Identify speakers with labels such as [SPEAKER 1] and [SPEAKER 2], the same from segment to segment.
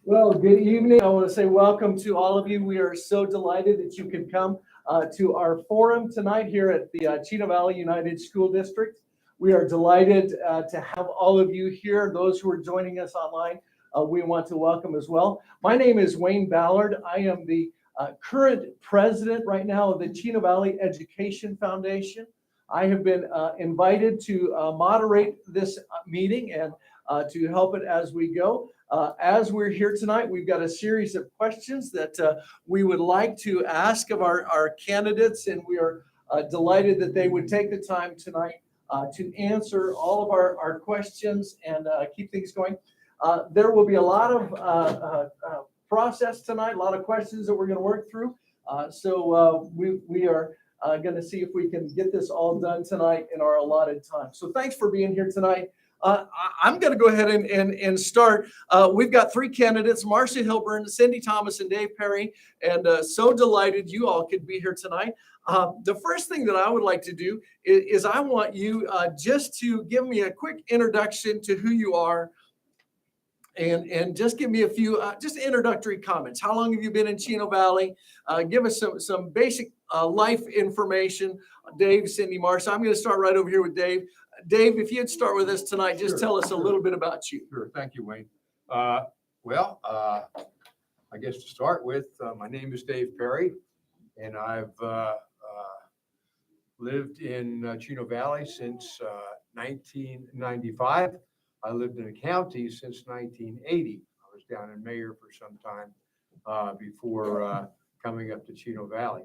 [SPEAKER 1] Well, good evening. I want to say welcome to all of you. We are so delighted that you can come to our forum tonight here at the Chino Valley United School District. We are delighted to have all of you here. Those who are joining us online, we want to welcome as well. My name is Wayne Ballard. I am the current president right now of the Chino Valley Education Foundation. I have been invited to moderate this meeting and to help it as we go. As we're here tonight, we've got a series of questions that we would like to ask of our candidates, and we are delighted that they would take the time tonight to answer all of our questions and keep things going. There will be a lot of process tonight, a lot of questions that we're going to work through. So we are going to see if we can get this all done tonight in our allotted time. So thanks for being here tonight. I'm going to go ahead and start. We've got three candidates, Marcia Hilburn, Cindy Thomas, and Dave Perry, and so delighted you all could be here tonight. The first thing that I would like to do is I want you just to give me a quick introduction to who you are, and just give me a few just introductory comments. How long have you been in Chino Valley? Give us some basic life information. Dave, Cindy, Marcia. I'm going to start right over here with Dave. Dave, if you'd start with us tonight, just tell us a little bit about you.
[SPEAKER 2] Sure. Thank you, Wayne. I guess to start with, my name is Dave Perry, and I've lived in Chino Valley since 1995. I lived in the county since 1980. I was down in Mayor for some time before coming up to Chino Valley.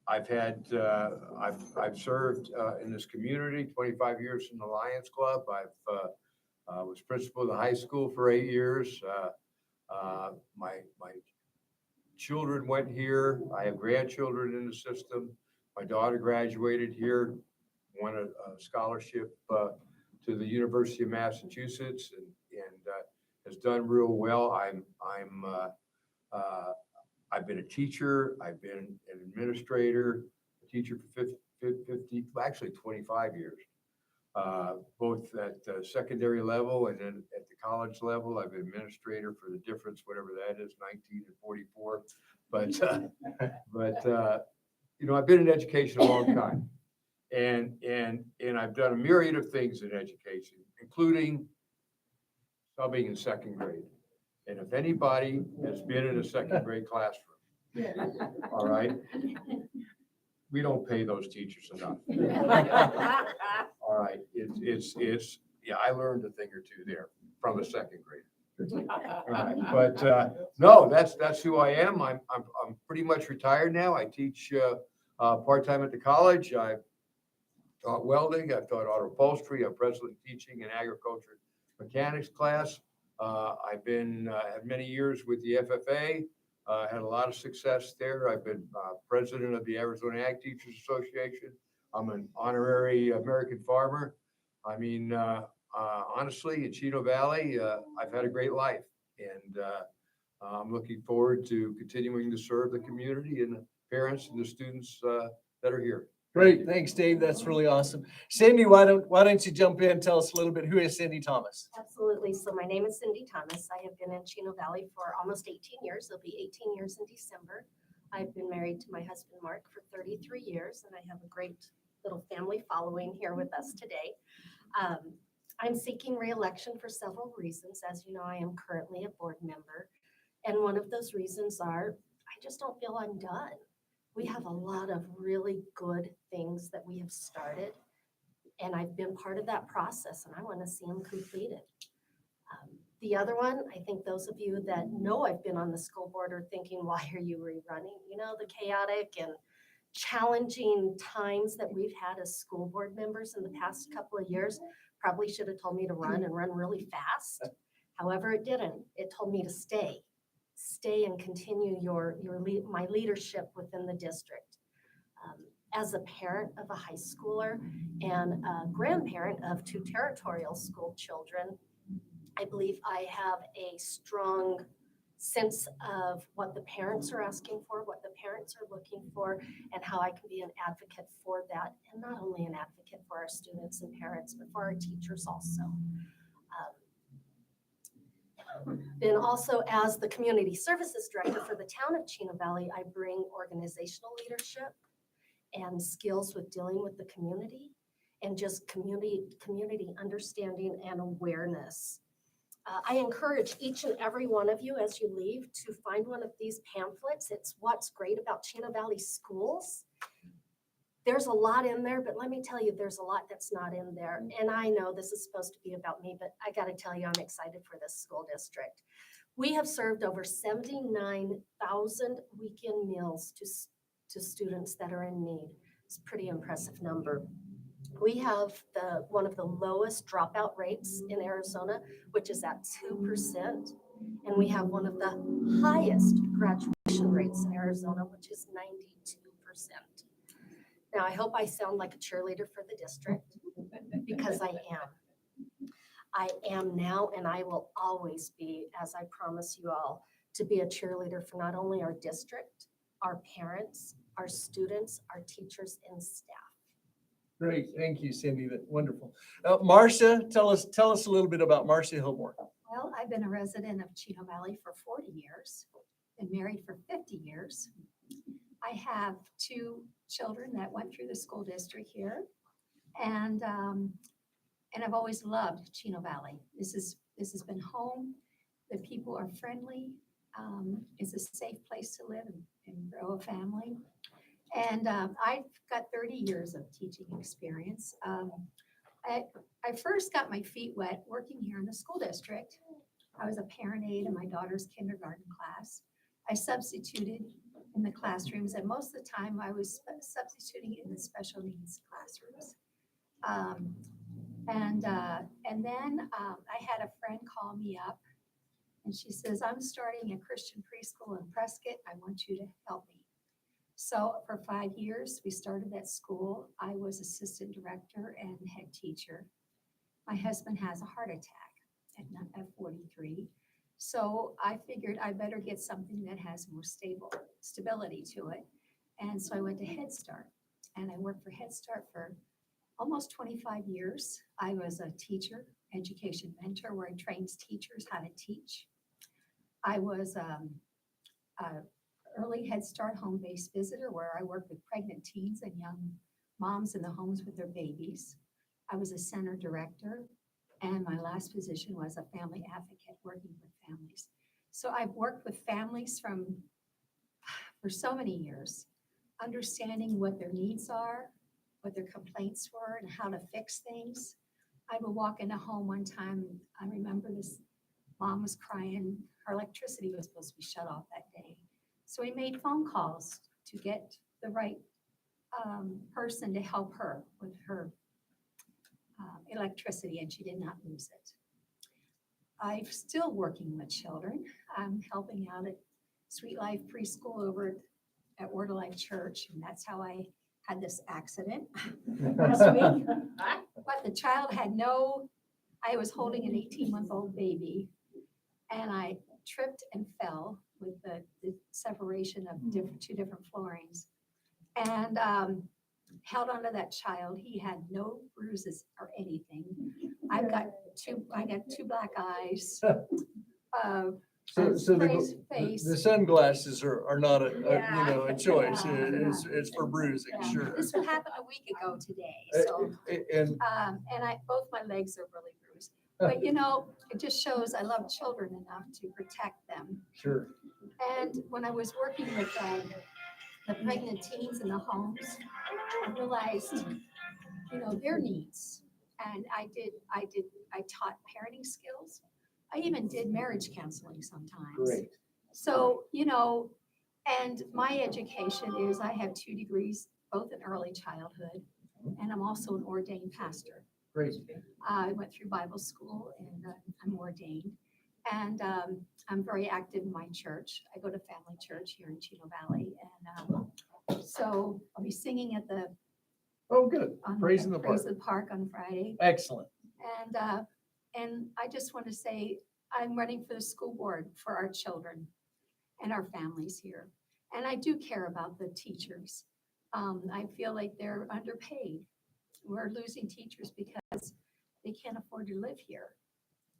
[SPEAKER 2] I've served in this community 25 years in the Lions Club. I was principal of the high school for 8 years. My children went here. I have grandchildren in the system. My daughter graduated here, won a scholarship to the University of Massachusetts, and has done real well. I've been a teacher. I've been an administrator, a teacher for 25 years, both at the secondary level and then at the college level. I've been administrator for the difference, whatever that is, 19 and 44. But I've been in education a long time, and I've done a myriad of things in education, including subbing in second grade. And if anybody has been in a second grade classroom, all right, we don't pay those teachers enough. All right, I learned a thing or two there from a second grader. All right, but no, that's who I am. I'm pretty much retired now. I teach part-time at the college. I've taught welding. I've taught auto upholstery. I'm presently teaching an agriculture mechanics class. I've been had many years with the FFA, had a lot of success there. I've been president of the Arizona Ag Teachers Association. I'm an honorary American farmer. I mean, honestly, in Chino Valley, I've had a great life, and I'm looking forward to continuing to serve the community and the parents and the students that are here.
[SPEAKER 1] Great, thanks, Dave. That's really awesome. Cindy, why don't you jump in and tell us a little bit, who is Cindy Thomas?
[SPEAKER 3] Absolutely. So my name is Cindy Thomas. I have been in Chino Valley for almost 18 years. It'll be 18 years in December. I've been married to my husband, Mark, for 33 years, and I have a great little family following here with us today. I'm seeking re-election for several reasons. As you know, I am currently a board member, and one of those reasons are I just don't feel I'm done. We have a lot of really good things that we have started, and I've been part of that process, and I want to see them completed. The other one, I think those of you that know I've been on the school board are thinking, why are you rerunning? You know, the chaotic and challenging times that we've had as school board members in the past couple of years probably should have told me to run and run really fast. However, it didn't. It told me to stay and continue my leadership within the district. As a parent of a high schooler and a grandparent of 2 territorial school children, I believe I have a strong sense of what the parents are asking for, what the parents are looking for, and how I can be an advocate for that. And not only an advocate for our students and parents, but for our teachers also. Then also as the Community Services Director for the town of Chino Valley, I bring organizational leadership and skills with dealing with the community and just community understanding and awareness. I encourage each and every one of you as you leave to find one of these pamphlets. It's what's great about Chino Valley schools. There's a lot in there, but let me tell you, there's a lot that's not in there. And I know this is supposed to be about me, but I got to tell you, I'm excited for this school district. We have served over 79,000 weekend meals to students that are in need. It's a pretty impressive number. We have one of the lowest dropout rates in Arizona, which is at 2%. And we have one of the highest graduation rates in Arizona, which is 92%. Now, I hope I sound like a cheerleader for the district because I am. I am now, and I will always be, as I promise you all, to be a cheerleader for not only our district, our parents, our students, our teachers, and staff.
[SPEAKER 1] Great, thank you, Cindy. That's wonderful. Marcia, tell us a little bit about Marcia Hillmore.
[SPEAKER 4] Well, I've been a resident of Chino Valley for 40 years, been married for 50 years. I have 2 children that went through the school district here, and I've always loved Chino Valley. This has been home. The people are friendly. It's a safe place to live and grow a family. And I've got 30 years of teaching experience. I first got my feet wet working here in the school district. I was a parent aide in my daughter's kindergarten class. I substituted in the classrooms, and most of the time I was substituting in the special needs classrooms. And then I had a friend call me up, and she says, I'm starting a Christian preschool in Prescott. I want you to help me. So for 5 years, we started that school. I was assistant director and head teacher. My husband has a heart attack at 43. So I figured I better get something that has more stability to it. And so I went to Head Start, and I worked for Head Start for almost 25 years. I was a teacher, education mentor, where I trained teachers how to teach. I was a early Head Start home-based visitor, where I worked with pregnant teens and young moms in the homes with their babies. I was a center director, and my last position was a family advocate working with families. So I've worked with families for so many years, understanding what their needs are, what their complaints were, and how to fix things. I would walk in a home one time. I remember this mom was crying. Her electricity was supposed to be shut off that day. So we made phone calls to get the right person to help her with her electricity, and she did not lose it. I'm still working with children. I'm helping out at Sweet Life Preschool over at Word of Life Church, and that's how I had this accident last week. But the child had I was holding an 18-month-old baby, and I tripped and fell with the separation of 2 different floorings, and held onto that child. He had no bruises or anything. I got 2 black eyes.
[SPEAKER 1] So
[SPEAKER 4] Face.
[SPEAKER 1] the sunglasses are not a
[SPEAKER 4] Yeah.
[SPEAKER 1] choice.
[SPEAKER 4] Yeah.
[SPEAKER 1] It's for bruising,
[SPEAKER 4] Yeah.
[SPEAKER 1] sure.
[SPEAKER 4] This happened a week ago today, so,
[SPEAKER 1] And
[SPEAKER 4] and both my legs are really bruised. But it just shows I love children enough to protect them.
[SPEAKER 1] sure.
[SPEAKER 4] And when I was working with the pregnant teens in the homes, I realized, their needs. And I taught parenting skills. I even did marriage counseling sometimes.
[SPEAKER 1] Great.
[SPEAKER 4] So, and my education is I have 2 degrees, both in early childhood, and I'm also an ordained pastor.
[SPEAKER 1] Great.
[SPEAKER 4] I went through Bible school, and I'm ordained. And I'm very active in my church. I go to family church here in Chino Valley. And so I'll be singing at the
[SPEAKER 1] Oh, good. Praise in the park.
[SPEAKER 4] Praise the Park on Friday.
[SPEAKER 1] Excellent.
[SPEAKER 4] And I just want to say, I'm running for the school board for our children and our families here. And I do care about the teachers. I feel like they're underpaid. We're losing teachers because they can't afford to live here.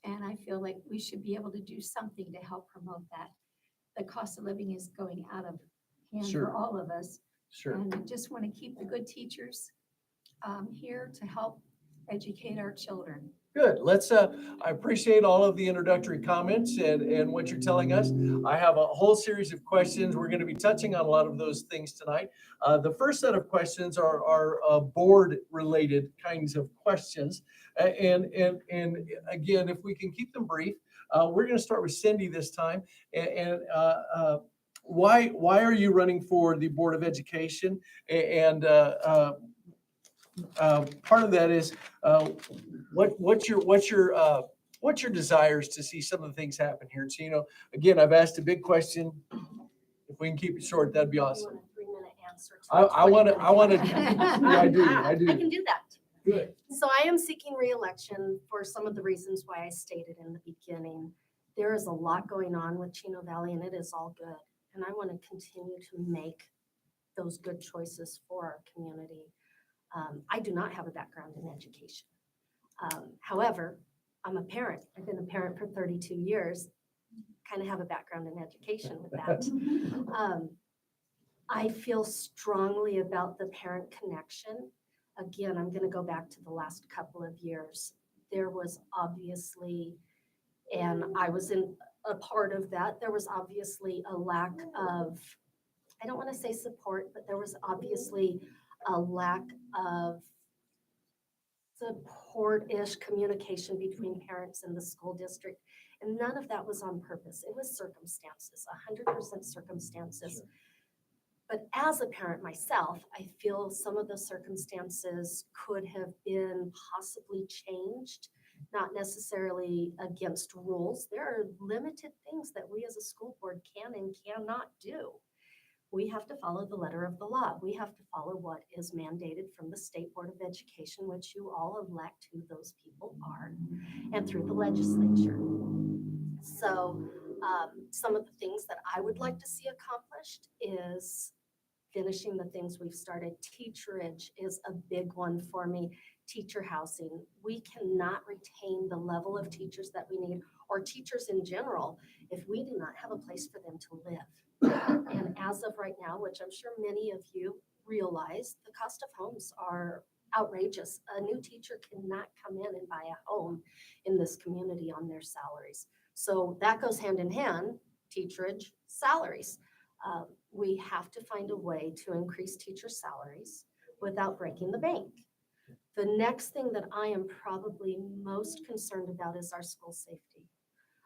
[SPEAKER 4] And I feel like we should be able to do something to help promote that. The cost of living is going out of hand
[SPEAKER 1] Sure.
[SPEAKER 4] for all of us.
[SPEAKER 1] Sure.
[SPEAKER 4] And I just want to keep the good teachers here to help educate our children.
[SPEAKER 1] Good. I appreciate all of the introductory comments and what you're telling us. I have a whole series of questions. We're going to be touching on a lot of those things tonight. The first set of questions are board-related kinds of questions. And again, if we can keep them brief, we're going to start with Cindy this time. Why are you running for the Board of Education? And part of that is what's your desires to see some of the things happen here? Chino, again, I've asked a big question. If we can keep it short, that'd be
[SPEAKER 3] You
[SPEAKER 1] awesome.
[SPEAKER 3] want a 3-minute answer to
[SPEAKER 1] I
[SPEAKER 3] a
[SPEAKER 1] want to.
[SPEAKER 3] 20-minute
[SPEAKER 1] Yeah, I do. I
[SPEAKER 3] I
[SPEAKER 1] do.
[SPEAKER 3] can do that.
[SPEAKER 1] Good.
[SPEAKER 3] So I am seeking reelection for some of the reasons why I stated in the beginning. There is a lot going on with Chino Valley and it is all good. And I want to continue to make those good choices for our community. I do not have a background in education. However, I'm a parent. I've been a parent for 32 years, kind of have a background in education with that. I feel strongly about the parent connection. Again, I'm going to go back to the last couple of years. There was obviously, and I was in a part of that, there was obviously a lack of, I don't want to say support, but there was obviously a lack of support-ish communication between parents and the school district. And none of that was on purpose. It was circumstances, 100% circumstances.
[SPEAKER 1] Sure.
[SPEAKER 3] But as a parent myself, I feel some of the circumstances could have been possibly changed, not necessarily against rules. There are limited things that we as a school board can and cannot do. We have to follow the letter of the law. We have to follow what is mandated from the State Board of Education, which you all elect who those people are, and through the legislature. So some of the things that I would like to see accomplished is finishing the things we've started. Teacherage is a big one for me. Teacher housing. We cannot retain the level of teachers that we need, or teachers in general, if we do not have a place for them to live. And as of right now, which I'm sure many of you realize, the cost of homes are outrageous. A new teacher cannot come in and buy a home in this community on their salaries. So that goes hand in hand, teacherage, salaries. We have to find a way to increase teacher salaries without breaking the bank. The next thing that I am probably most concerned about is our school safety.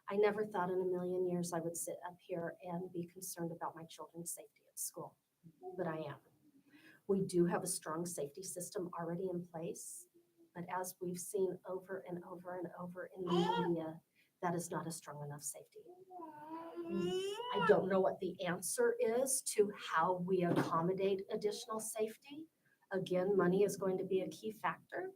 [SPEAKER 3] I never thought in a million years I would sit up here and be concerned about my children's safety at school, but I am. We do have a strong safety system already in place, but as we've seen over and over and over in the media, that is not a strong enough safety. I don't know what the answer is to how we accommodate additional safety. Again, money is going to be a key factor.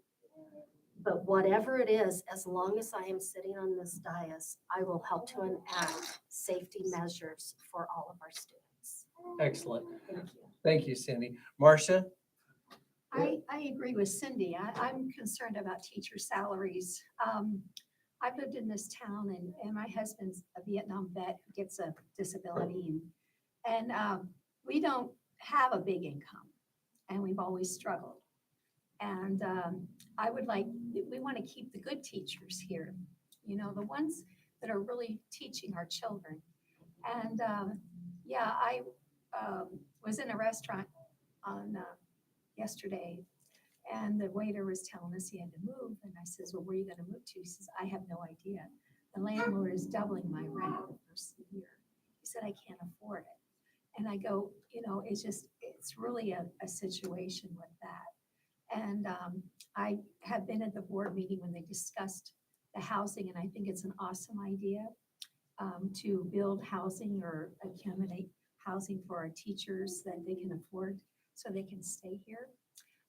[SPEAKER 3] But whatever it is, as long as I am sitting on this dais, I will help to enact safety measures for all of our students.
[SPEAKER 1] Excellent.
[SPEAKER 3] Thank you.
[SPEAKER 1] Thank you, Cindy. Marcia?
[SPEAKER 4] I agree with Cindy. I'm concerned about teacher salaries. I've lived in this town and my husband's a Vietnam vet who gets a disability and we don't have a big income and we've always struggled. And we want to keep the good teachers here, you know, the ones that are really teaching our children. And I was in a restaurant on yesterday and the waiter was telling us he had to move. And I says, well, where are you going to move to? He says, I have no idea. The landlord is doubling my rent the first year. He said, I can't afford it. And I go, you know, it's really a situation with that. And I have been at the board meeting when they discussed the housing, and I think it's an awesome idea to build housing or accommodate housing for our teachers that they can afford so they can stay here.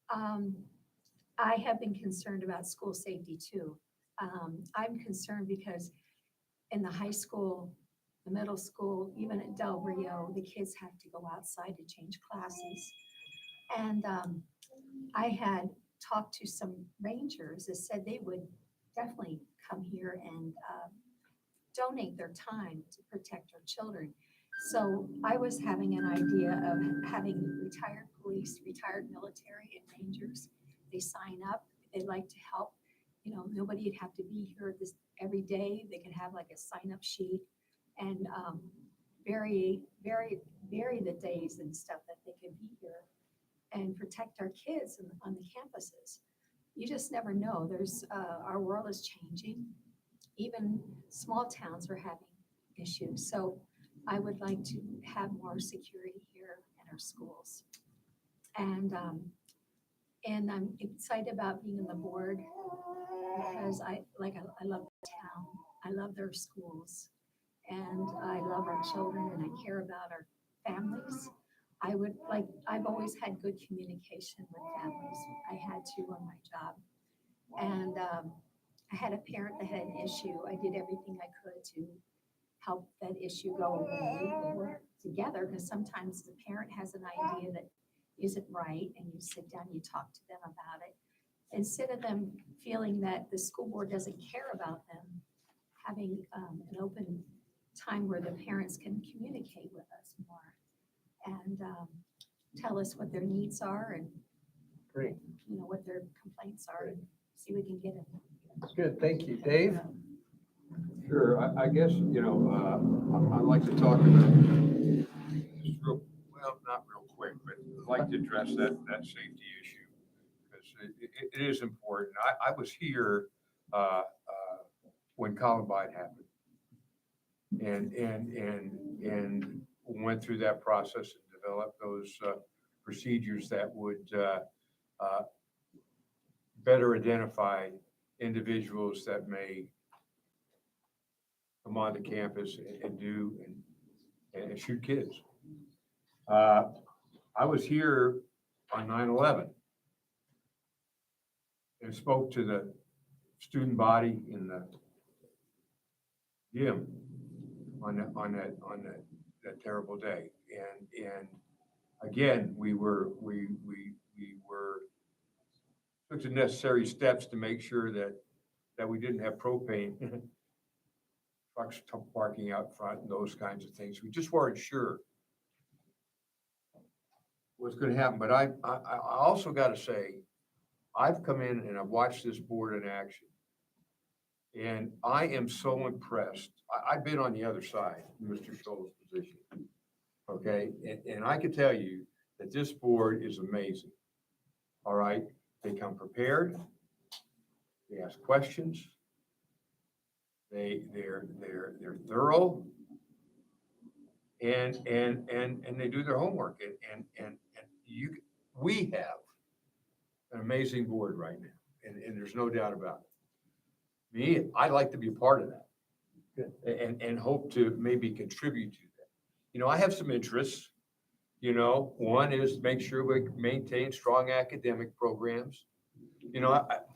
[SPEAKER 4] I have been concerned about school safety too. I'm concerned because in the high school, the middle school, even at Del Rio, the kids have to go outside to change classes. And I had talked to some rangers that said they would definitely come here and and donate their time to protect our children. So I was having an idea of having retired police, retired military and rangers. They sign up, they'd like to help. You know, nobody'd have to be here this every day. They could have like a sign up sheet and vary the days and stuff that they could be here and protect our kids on the campuses. You just never know. There's our world is changing. Even small towns are having issues. So I would like to have more security here in our schools. And I'm excited about being on the board because I love the town. I love their schools and I love our children and I care about our families. I've always had good communication with families. I had to on my job. And I had a parent that had an issue. I did everything I could to help that issue go away and work together, because sometimes the parent has an idea that isn't right and you sit down, you talk to them about it. Instead of them feeling that the school board doesn't care about them, having an open time where the parents can communicate with us more and tell us what their needs are and
[SPEAKER 1] Great.
[SPEAKER 4] you know what their complaints are and see what we can get them.
[SPEAKER 1] Good, thank you. Dave?
[SPEAKER 2] Sure, I guess, I'd like to talk about, just real, well, not real quick, but I'd like to address that safety issue. Because it is important. I was here when Columbine happened. And went through that process and developed those procedures that would better identify individuals that may come onto campus and do and shoot kids. I was here on 9/11 and spoke to the student body in the gym on that terrible day. And again, we took the necessary steps to make sure that we didn't have propane trucks parking out front and those kinds of things. We just weren't sure what's going to happen. But I also got to say, I've come in and I've watched this board in action. And I am so impressed. I've been on the other side, Mr. Scholl's position. Okay, and I can tell you that this board is amazing. All right, they come prepared. They ask questions. They're thorough. And they do their homework. And we have an amazing board right now, and there's no doubt about it. Me, I'd like to be a part of that. Good. And hope to maybe contribute to that. I have some interests. One is to make sure we maintain strong academic programs.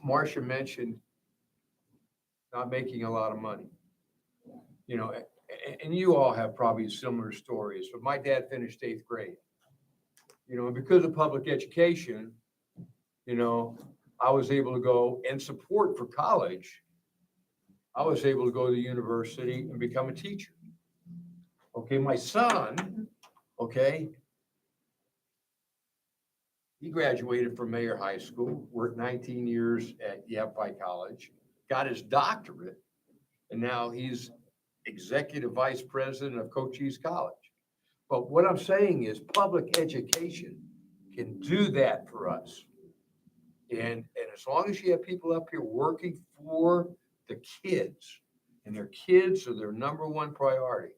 [SPEAKER 2] Marcia mentioned not making a lot of money. And you all have probably similar stories, but my dad finished 8th grade. And because of public education, I was able to go and support for college. I was able to go to the university and become a teacher. Okay, my son, he graduated from Mayer High School, worked 19 years at Yavapai College, got his doctorate, and now he's executive vice president of Cochise College. But what I'm saying is public education can do that for us. And as long as you have people up here working for the kids, and their kids are their number one priority,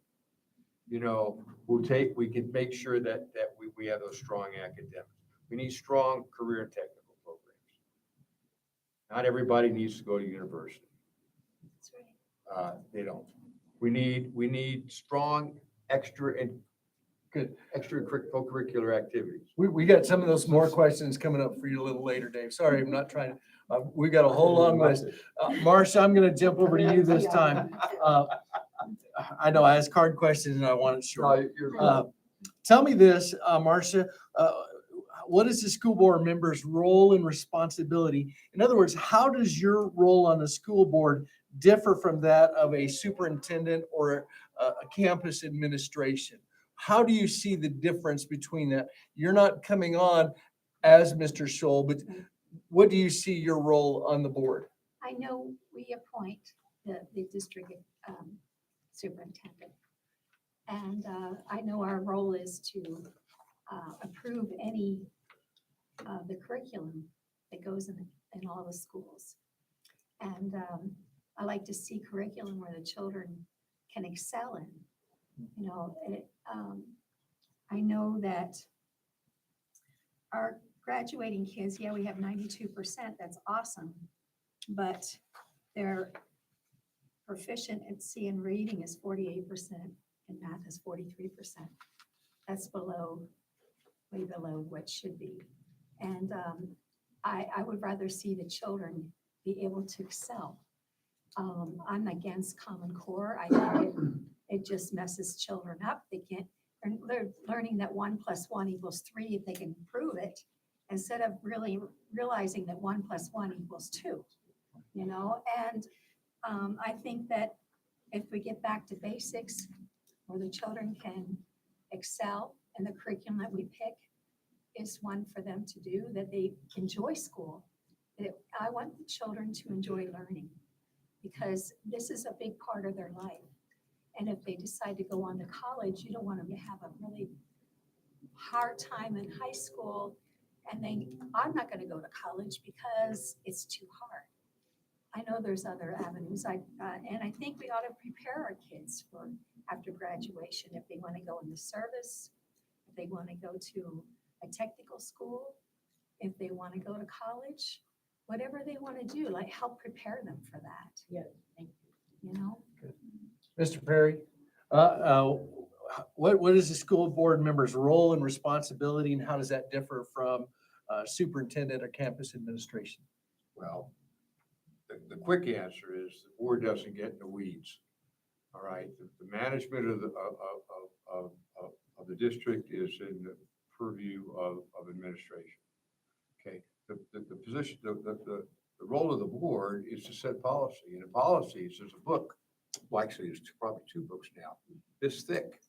[SPEAKER 2] we can make sure that we have those strong academics. We need strong career and technical programs. Not everybody needs to go to university.
[SPEAKER 3] That's right.
[SPEAKER 2] They don't. We need strong extracurricular activities.
[SPEAKER 1] We got some of those more questions coming up for you a little later, Dave. Sorry, I'm not trying to, we got a whole long list. Marcia, I'm going to jump over to you this time. I know I asked hard questions and I want it short. Tell me this, Marcia, what is the school board member's role and responsibility? In other words, how does your role on the school board differ from that of a superintendent or a campus administration? How do you see the difference between that? You're not coming on as Mr. Scholl, but what do you see your role on the board?
[SPEAKER 4] I know we appoint the district superintendent. And I know our role is to approve any the curriculum that goes in all the schools. And I like to see curriculum where the children can excel in. You know, I know that our graduating kids, yeah, we have 92%, that's awesome. But their proficiency in reading is 48% and math is 43%. That's way below what should be. And I would rather see the children be able to excel. I'm against Common Core. I think it just messes children up. They're learning that 1 + 1 = 3 if they can prove it, instead of really realizing that 1 + 1 = 2, you know? And I think that if we get back to basics where the children can excel and the curriculum that we pick is one for them to do, that they enjoy school. I want the children to enjoy learning because this is a big part of their life. And if they decide to go on to college, you don't want them to have a really hard time in high school and I'm not going to go to college because it's too hard. I know there's other avenues. And I think we ought to prepare our kids for after graduation, if they want to go in the service, if they want to go to a technical school, if they want to go to college, whatever they want to do, like help prepare them for that.
[SPEAKER 3] Yeah, thank
[SPEAKER 4] you. You know?
[SPEAKER 1] Mr. Perry, what is the school board member's role and responsibility, and how does that differ from superintendent or campus administration?
[SPEAKER 2] Well, the quick answer is the board doesn't get in the weeds. All right, the management of the district is in the purview of administration. Okay, the position, the role of the board is to set policy, and in policies, there's a book. Well, actually, there's probably 2 books now, this thick,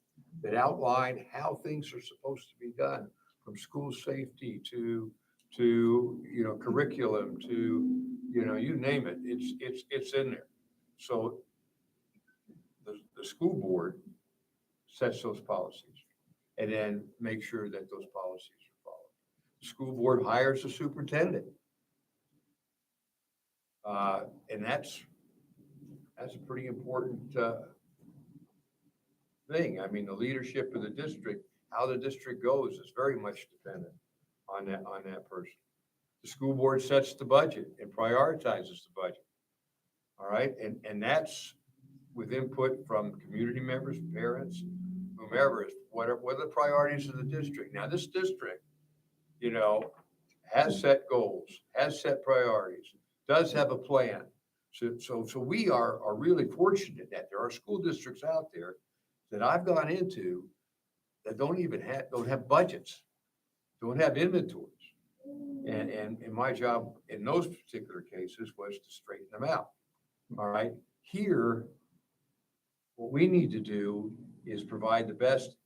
[SPEAKER 2] that outline how things are supposed to be done, from school safety to curriculum to you name it. It's in there. So the school board sets those policies and then make sure that those policies are followed. The school board hires a superintendent, and that's a pretty important thing. I mean, the leadership of the district, how the district goes, is very much dependent on that person. The school board sets the budget and prioritizes the budget. All right, and that's with input from community members, parents, whomever, is what are the priorities of the district. Now, this district, has set goals, has set priorities, does have a plan. So we are really fortunate that there are school districts out there that I've gone into that don't have budgets, don't have inventories. And my job in those particular cases was to straighten them out. All right. Here, what we need to do is provide the best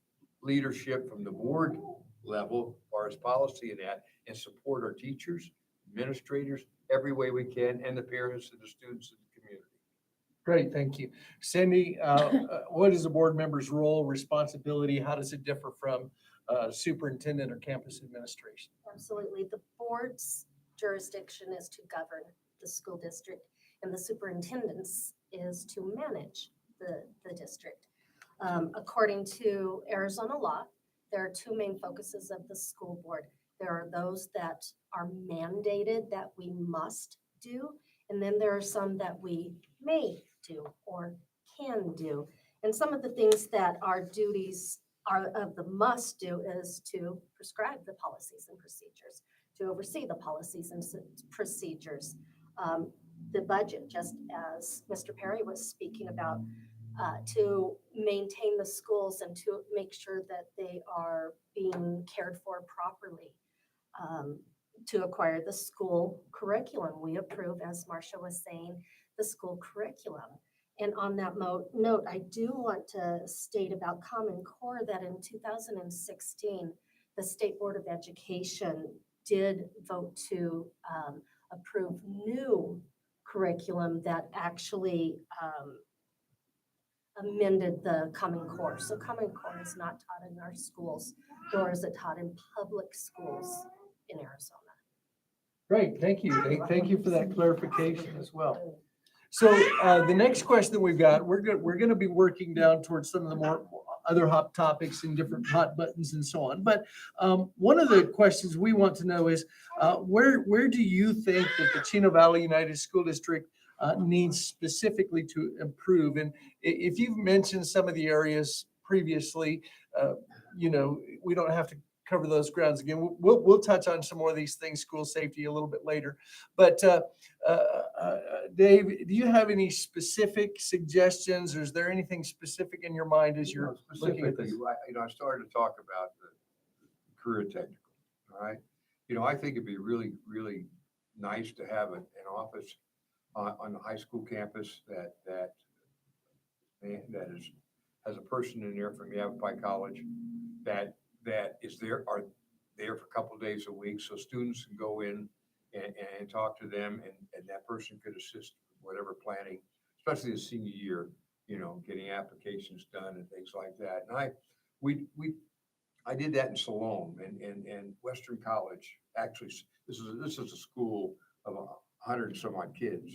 [SPEAKER 2] leadership from the board level as far as policy and that, and support our teachers, administrators, every way we can, and the parents and the students in the community.
[SPEAKER 1] Great, thank you. Cindy, what is the board member's role, responsibility? How does it differ from superintendent or campus administration?
[SPEAKER 3] Absolutely. The board's jurisdiction is to govern the school district, and the superintendent's is to manage the district. According to Arizona law, there are 2 main focuses of the school board. There are those that are mandated that we must do, and then there are some that we may do or can do. And some of the things that our duties are of the must do is to prescribe the policies and procedures, to oversee the policies and procedures. The budget, just as Mr. Perry was speaking about, to maintain the schools and to make sure that they are being cared for properly. To acquire the school curriculum, we approve, as Marcia was saying, the school curriculum. And on that note, I do want to state about Common Core that in 2016, the State Board of Education did vote to approve new curriculum that actually amended the Common Core. So Common Core is not taught in our schools, nor is it taught in public schools in Arizona.
[SPEAKER 1] Great, thank you. Thank you for that clarification as well. So the next question that we've got, we're going to be working down towards some of the more other hot topics and different hot buttons and so on. But one of the questions we want to know is where do you think that the Chino Valley United School District needs specifically to improve? And if you've mentioned some of the areas previously, we don't have to cover those grounds again. We'll touch on some more of these things, school safety, a little bit later. But Dave, do you have any specific suggestions, or is there anything specific in your mind as you're looking at this?
[SPEAKER 2] I started to talk about the career technical, all right? I think it'd be really, really nice to have an office on the high school campus that has a person in there from Yavapai College that is there for a couple of days a week, so students can go in and talk to them, and that person could assist with whatever planning, especially the senior year, getting applications done and things like that. And I did that in Salome and Western College. Actually, this is a school of 100 and some odd kids,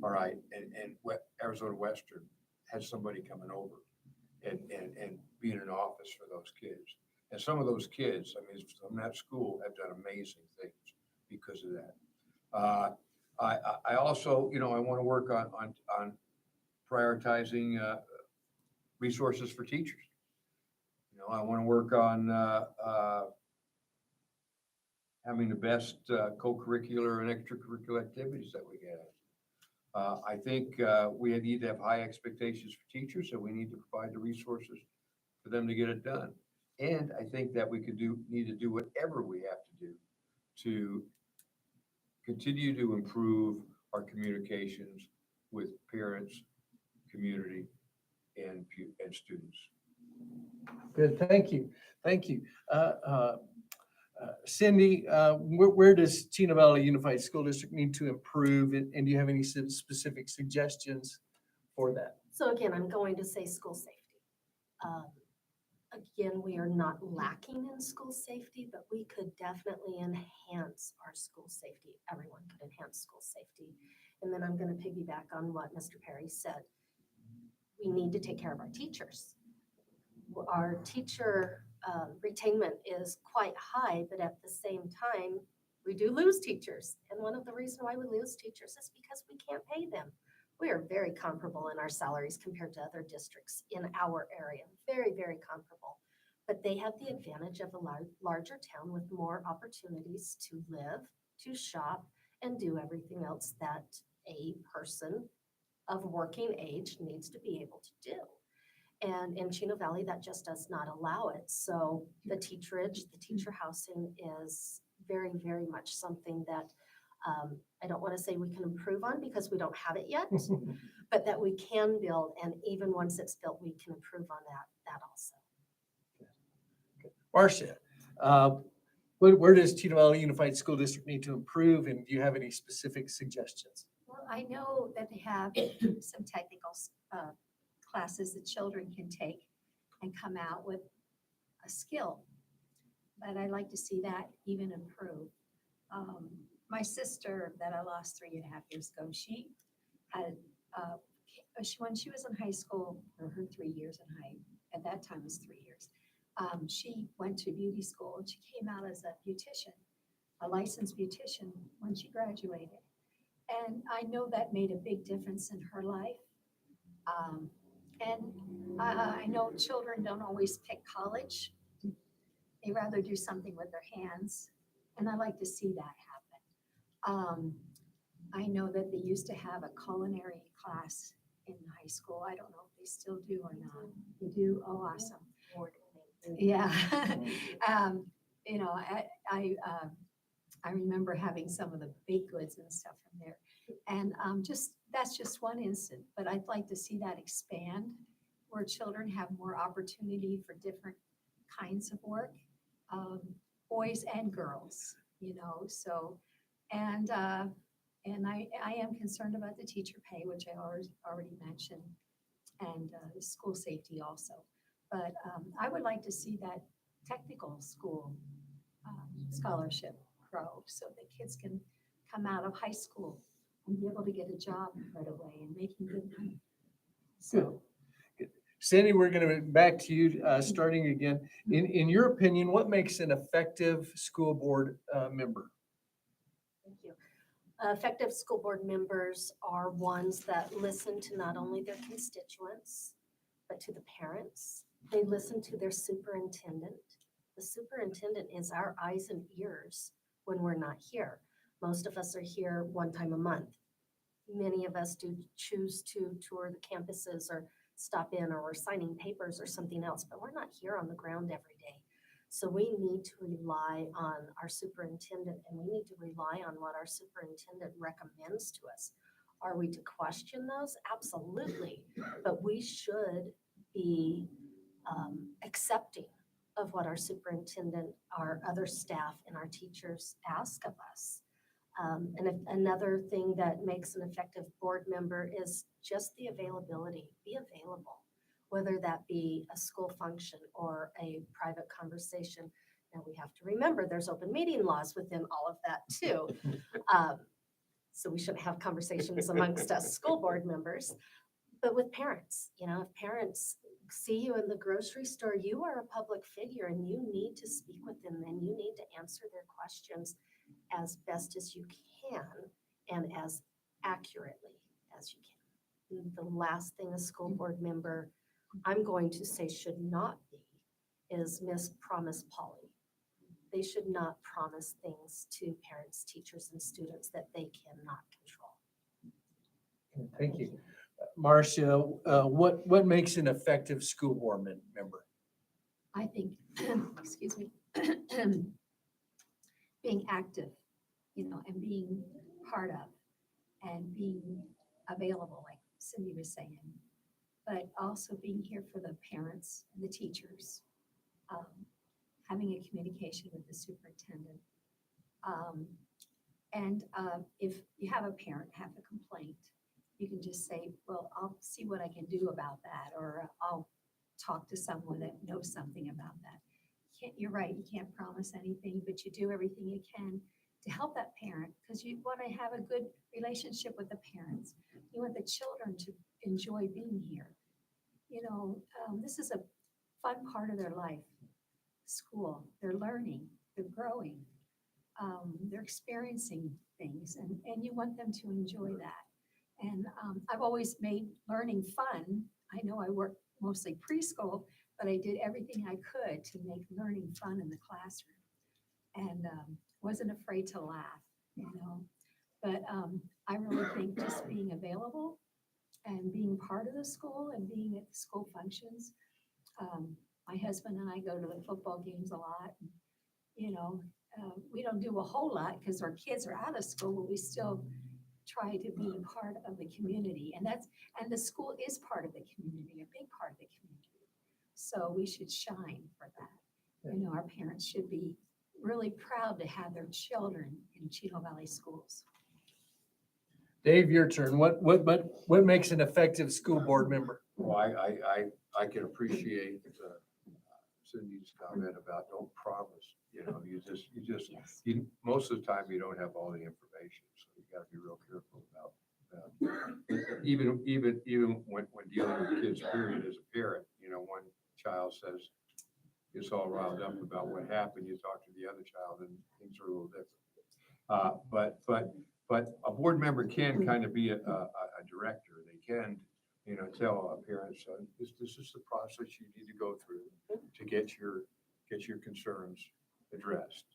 [SPEAKER 2] all right, and Arizona Western had somebody coming over and being in an office for those kids. And some of those kids, from that school, have done amazing things because of that. I also, I want to work on prioritizing resources for teachers. I want to work on having the best co-curricular and extracurricular activities that we have. I think we need to have high expectations for teachers, so we need to provide the resources for them to get it done. And I think that we need to do whatever we have to do to continue to improve our communications with parents, community, and students.
[SPEAKER 1] Good, thank you. Cindy, where does Chino Valley Unified School District need to improve, and do you have any specific suggestions for that?
[SPEAKER 3] So again, I'm going to say school safety. Again, we are not lacking in school safety, but we could definitely enhance our school safety. Everyone could enhance school safety. And then I'm going to piggyback on what Mr. Perry said. We need to take care of our teachers. Our teacher retainment is quite high, but at the same time, we do lose teachers. And one of the reasons why we lose teachers is because we can't pay them. We are very comparable in our salaries compared to other districts in our area, very, very comparable. But they have the advantage of a larger town with more opportunities to live, to shop, and do everything else that a person of working age needs to be able to do. And in Chino Valley, that just does not allow it. So the teacherage, the teacher housing is very, very much something that I don't want to say we can improve on because we don't have it yet, but that we can build. And even once it's built, we can improve on that also.
[SPEAKER 1] Marcia, where does Chino Valley Unified School District need to improve, and do you have any specific suggestions?
[SPEAKER 4] Well, I know that they have some technical classes that children can take and come out with a skill, but I'd like to see that even improve. My sister that I lost 3.5 years ago, she had, when she was in high school, or her 3 years in at that time was 3 years, she went to beauty school and she came out as a beautician, a licensed beautician when she graduated. And I know that made a big difference in her life. And I know children don't always pick college. They rather do something with their hands. And I like to see that happen. I know that they used to have a culinary class in high school. I don't know if they still do or not. They do? Oh, awesome. Yeah. I remember having some of the baked goods and stuff from there. And just that's just one instant, but I'd like to see that expand where children have more opportunity for different kinds of work, boys and girls, so, and I am concerned about the teacher pay, which I already mentioned, and school safety also. But I would like to see that technical school scholarship grow so that kids can come out of high school and be able to get a job right away and making good money. So,
[SPEAKER 1] Sandy, we're going to back to you, starting again. In your opinion, what makes an effective school board member?
[SPEAKER 3] Thank you. Effective school board members are ones that listen to not only their constituents, but to the parents. They listen to their superintendent. The superintendent is our eyes and ears when we're not here. Most of us are here one time a month. Many of us do choose to tour the campuses or stop in, or we're signing papers or something else, but we're not here on the ground every day. So we need to rely on our superintendent, and we need to rely on what our superintendent recommends to us. Are we to question those? Absolutely. But we should be accepting of what our superintendent, our other staff, and our teachers ask of us. Another thing that makes an effective board member is just the availability. Be available, whether that be a school function or a private conversation. Now we have to remember there's open meeting laws within all of that too. So we shouldn't have conversations amongst us school board members, but with parents, if parents see you in the grocery store, you are a public figure and you need to speak with them and you need to answer their questions as best as you can and as accurately as you can. The last thing a school board member, I'm going to say, should not be is Miss Promise Polly. They should not promise things to parents, teachers, and students that they cannot control.
[SPEAKER 1] Thank you. Marcia, what makes an effective school board member?
[SPEAKER 4] I think, excuse me, being active, and being part of, and being available, like Cindy was saying, but also being here for the parents and the teachers, having a communication with the superintendent. And if you have a parent have a complaint, you can just say, well, I'll see what I can do about that, or I'll talk to someone that knows something about that. You're right, you can't promise anything, but you do everything you can to help that parent, because you want to have a good relationship with the parents. You want the children to enjoy being here. This is a fun part of their life. School, they're learning, they're growing, they're experiencing things, and you want them to enjoy that. And I've always made learning fun. I know I worked mostly preschool, but I did everything I could to make learning fun in the classroom, and wasn't afraid to laugh, But I really think just being available and being part of the school and being at the school functions. My husband and I go to the football games a lot. We don't do a whole lot because our kids are out of school, but we still try to be part of the community. And the school is part of the community, a big part of the community. So we should shine for that. Our parents should be really proud to have their children in Chino Valley schools.
[SPEAKER 1] Dave, your turn. What makes an effective school board member?
[SPEAKER 2] Well, I can appreciate Cindy's comment about don't promise,
[SPEAKER 4] Yes.
[SPEAKER 2] most of the time you don't have all the information, so you gotta be real careful about even when dealing with kids, period, as a parent, one child says, gets all riled up about what happened, you talk to the other child and things are a little different. But a board member can kind of be a director. They can, tell parents, this is the process you need to go through to get your concerns addressed.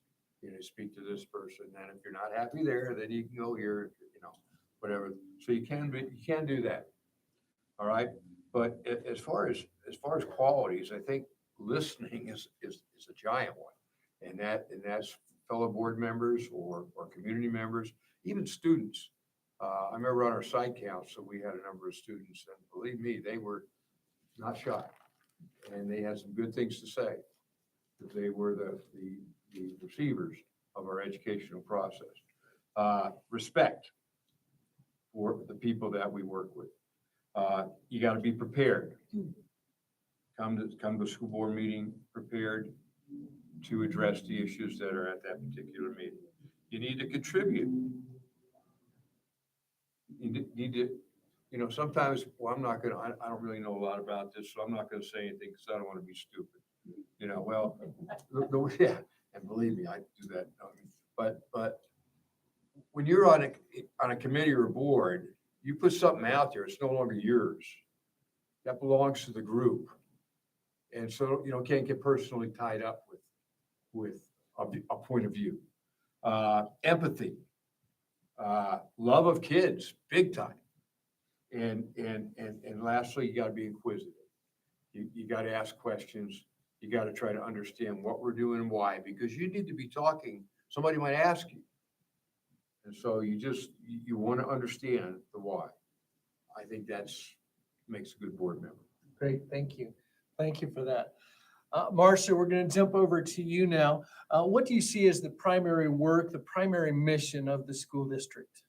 [SPEAKER 2] Speak to this person, and if you're not happy there, then you can go here, whatever. So you can do that. All right. But as far as qualities, I think listening is a giant one, and that's fellow board members or community members, even students. I remember on our site council, we had a number of students, and believe me, they were not shy. And they had some good things to say, because they were the receivers of our educational process. Respect for the people that we work with. You got to be prepared. Come to a school board meeting prepared to address the issues that are at that particular meeting. You need to contribute. You need to, sometimes, well, I don't really know a lot about this, so I'm not gonna say anything because I don't want to be stupid. Well, yeah, and believe me, I do that. But when you're on a committee or a board, you put something out there, it's no longer yours. That belongs to the group. And so, can't get personally tied up with a point of view. Empathy, love of kids, big time. And lastly, you gotta be inquisitive. You gotta ask questions. You gotta try to understand what we're doing and why, because you need to be talking, somebody might ask you. And so you want to understand the why. I think makes a good board member.
[SPEAKER 1] Great, thank you. Thank you for that. Marcia, we're going to jump over to you now. What do you see as the primary work, the primary mission of the school district?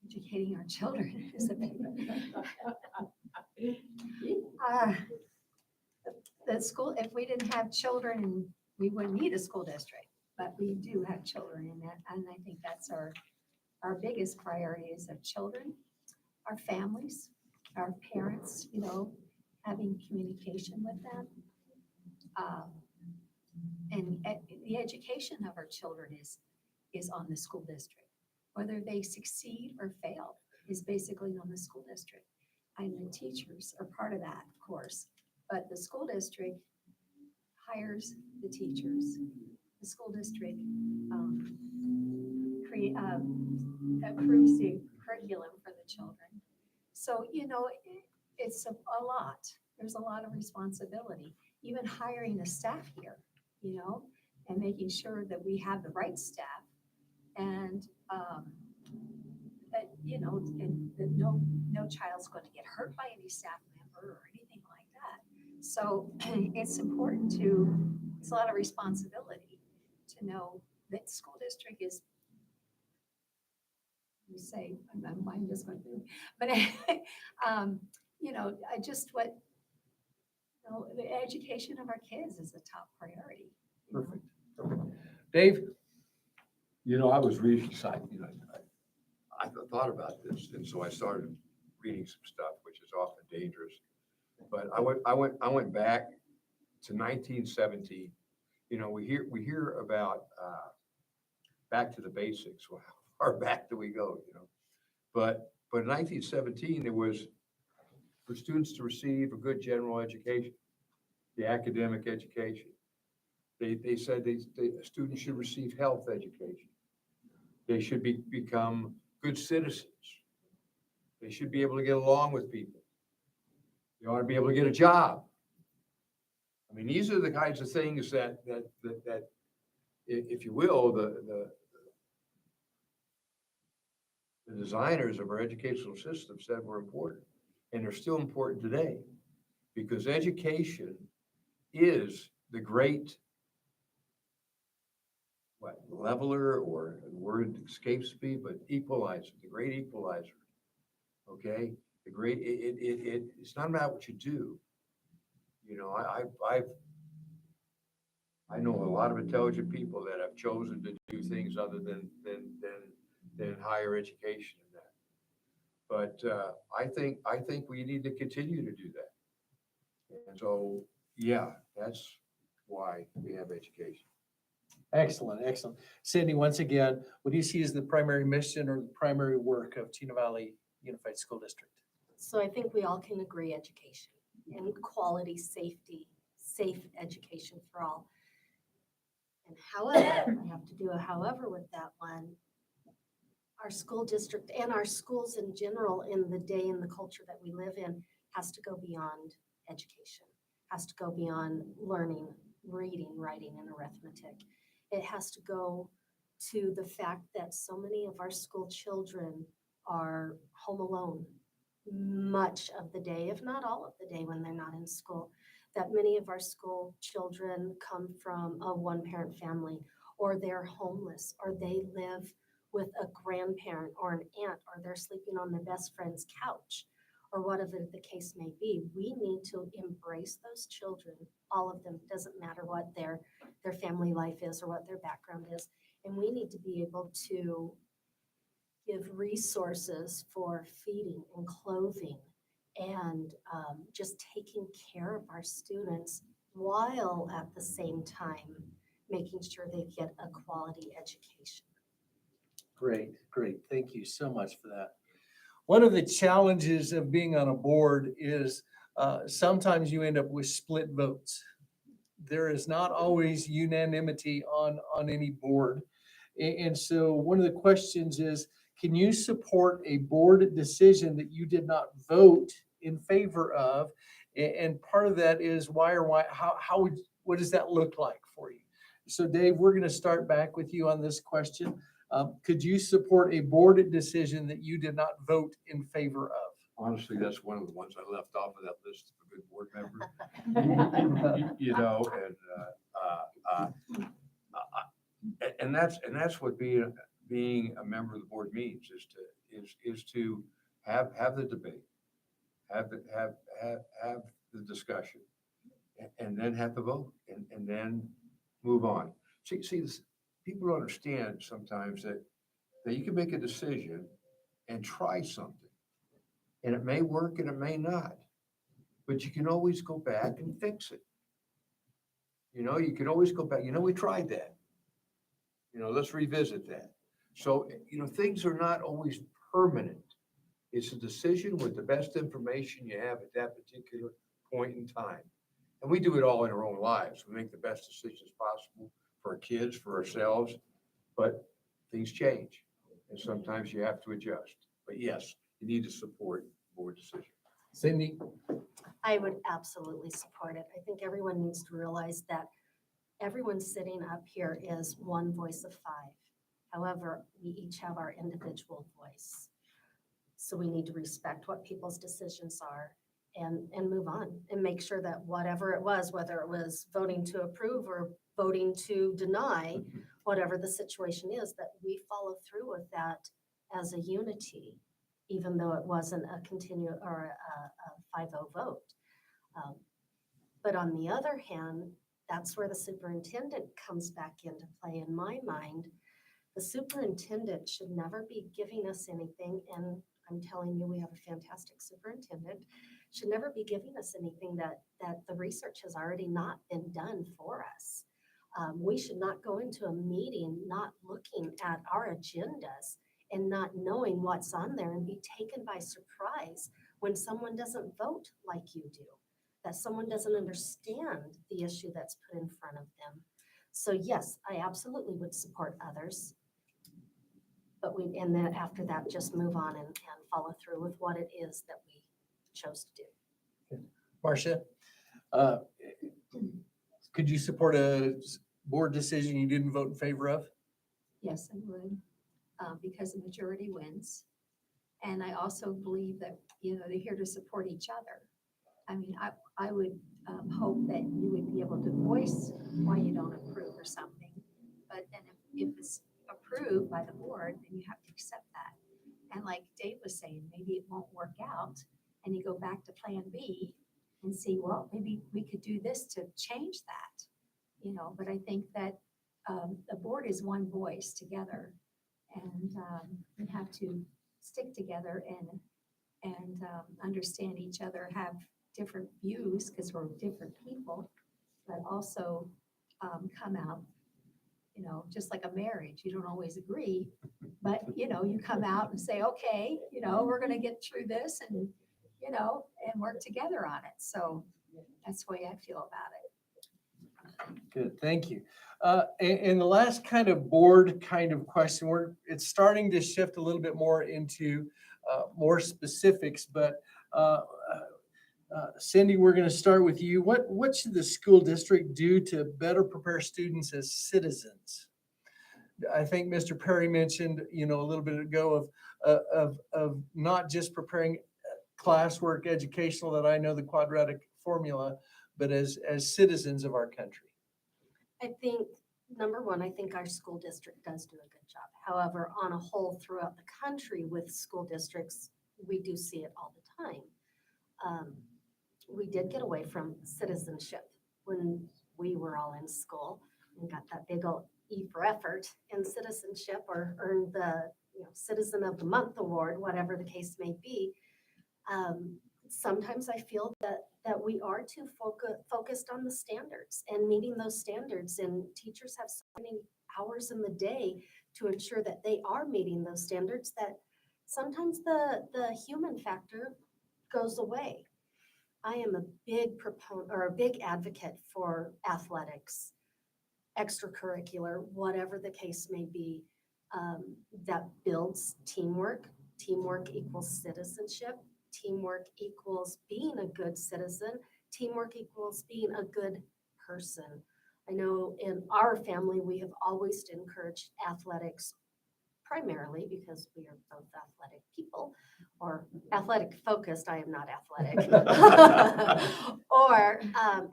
[SPEAKER 4] Educating our children is a big one. The school, if we didn't have children, we wouldn't need a school district, but we do have children in that. And I think that's our biggest priority is our children, our families, our parents, having communication with them. And the education of our children is on the school district. Whether they succeed or fail is basically on the school district. And the teachers are part of that, of course. But the school district hires the teachers. The school district approves the curriculum for the children. So, it's a lot. There's a lot of responsibility. Even hiring the staff here, and making sure that we have the right staff and that, and that no child's going to get hurt by any staff member or anything like that. So it's important it's a lot of responsibility to know that school district is, you say, my mind just went through, but just what, the education of our kids is a top priority.
[SPEAKER 1] Perfect. Dave?
[SPEAKER 2] I was reading, I thought about this, and so I started reading some stuff, which is often dangerous. But I went back to 1917. We hear about back to the basics. Well, how far back do we go? But in 1917, there was for students to receive a good general education, the academic education. They said students should receive health education. They should become good citizens. They should be able to get along with people. They ought to be able to get a job. I mean, these are the kinds of things that if you will, the designers of our educational system said were important. And they're still important today, because education is the great leveler, or the word escapes me, but equalizer, the great equalizer. Okay, the great it's not about what you do. I know a lot of intelligent people that have chosen to do things other than higher education and that. But I think we need to continue to do that. And so, yeah, that's why we have education.
[SPEAKER 1] Excellent, excellent. Cindy, once again, what do you see as the primary mission or the primary work of Chino Valley Unified School District?
[SPEAKER 3] So I think we all can agree education and quality, safety, safe education for all. And however, I have to do a however with that one. Our school district and our schools in general in the day and the culture that we live in has to go beyond education, has to go beyond learning, reading, writing, and arithmetic. It has to go to the fact that so many of our school children are home alone much of the day, if not all of the day when they're not in school. That many of our school children come from a one-parent family, or they're homeless, or they live with a grandparent or an aunt, or they're sleeping on their best friend's couch, or whatever the case may be. We need to embrace those children, all of them. Doesn't matter what their family life is or what their background is. And we need to be able to give resources for feeding and clothing and just taking care of our students, while at the same time making sure they get a quality education.
[SPEAKER 1] Great, great. Thank you so much for that. One of the challenges of being on a board is sometimes you end up with split votes. There is not always unanimity on any board. And so one of the questions is, can you support a board decision that you did not vote in favor of? And part of that is why, what does that look like for you? So Dave, we're going to start back with you on this question. Could you support a board decision that you did not vote in favor of?
[SPEAKER 2] Honestly, that's one of the ones I left off of that list of good board members. And that's what being a member of the board means, is to have the debate, have the discussion, and then have the vote, and then move on. See, people don't understand sometimes that you can make a decision and try something, and it may work and it may not, but you can always go back and fix it. You can always go back. We tried that. Let's revisit that. So, things are not always permanent. It's a decision with the best information you have at that particular point in time. And we do it all in our own lives. We make the best decisions possible for our kids, for ourselves, but things change. And sometimes you have to adjust. But yes, you need to support board decision.
[SPEAKER 1] Cindy?
[SPEAKER 3] I would absolutely support it. I think everyone needs to realize that everyone sitting up here is one voice of five. However, we each have our individual voice. So we need to respect what people's decisions are and move on and make sure that whatever it was, whether it was voting to approve or voting to deny, whatever the situation is, that we follow through with that as a unity, even though it wasn't a continue or a 5-0 vote. But on the other hand, that's where the superintendent comes back into play in my mind. The superintendent should never be giving us anything, and I'm telling you, we have a fantastic superintendent, should never be giving us anything that the research has already not been done for us. We should not go into a meeting not looking at our agendas and not knowing what's on there and be taken by surprise when someone doesn't vote like you do, that someone doesn't understand the issue that's put in front of them. So yes, I absolutely would support others. But and then after that, just move on and follow through with what it is that we chose to do.
[SPEAKER 1] Marcia, could you support a board decision you didn't vote in favor of?
[SPEAKER 4] Yes, I would, because the majority wins. And I also believe that, they're here to support each other. I mean, I would hope that you would be able to voice why you don't approve or something. But then if it's approved by the board, then you have to accept that. And like Dave was saying, maybe it won't work out and you go back to plan B and see, well, maybe we could do this to change that, but I think that the board is one voice together, and we have to stick together and understand each other, have different views because we're different people, but also come out, just like a marriage, you don't always agree, but you come out and say, okay, we're going to get through this and work together on it. So that's the way I feel about it.
[SPEAKER 1] Good, thank you. And the last kind of board kind of question, it's starting to shift a little bit more into more specifics, but Cindy, we're going to start with you. What should the school district do to better prepare students as citizens? I think Mr. Perry mentioned, a little bit ago of not just preparing classwork, educational, that I know the quadratic formula, but as citizens of our country.
[SPEAKER 3] I think, number one, I think our school district does do a good job. However, on a whole, throughout the country with school districts, we do see it all the time. We did get away from citizenship when we were all in school and got that big old E for effort in citizenship, or earned the Citizen of the Month award, whatever the case may be. Sometimes I feel that we are too focused on the standards and meeting those standards, and teachers have so many hours in the day to ensure that they are meeting those standards that sometimes the human factor goes away. I am a big proponent or a big advocate for athletics, extracurricular, whatever the case may be, that builds teamwork. Teamwork equals citizenship. Teamwork equals being a good citizen. Teamwork equals being a good person. I know in our family, we have always encouraged athletics, primarily because we are both athletic people, or athletic focused. I am not athletic. Or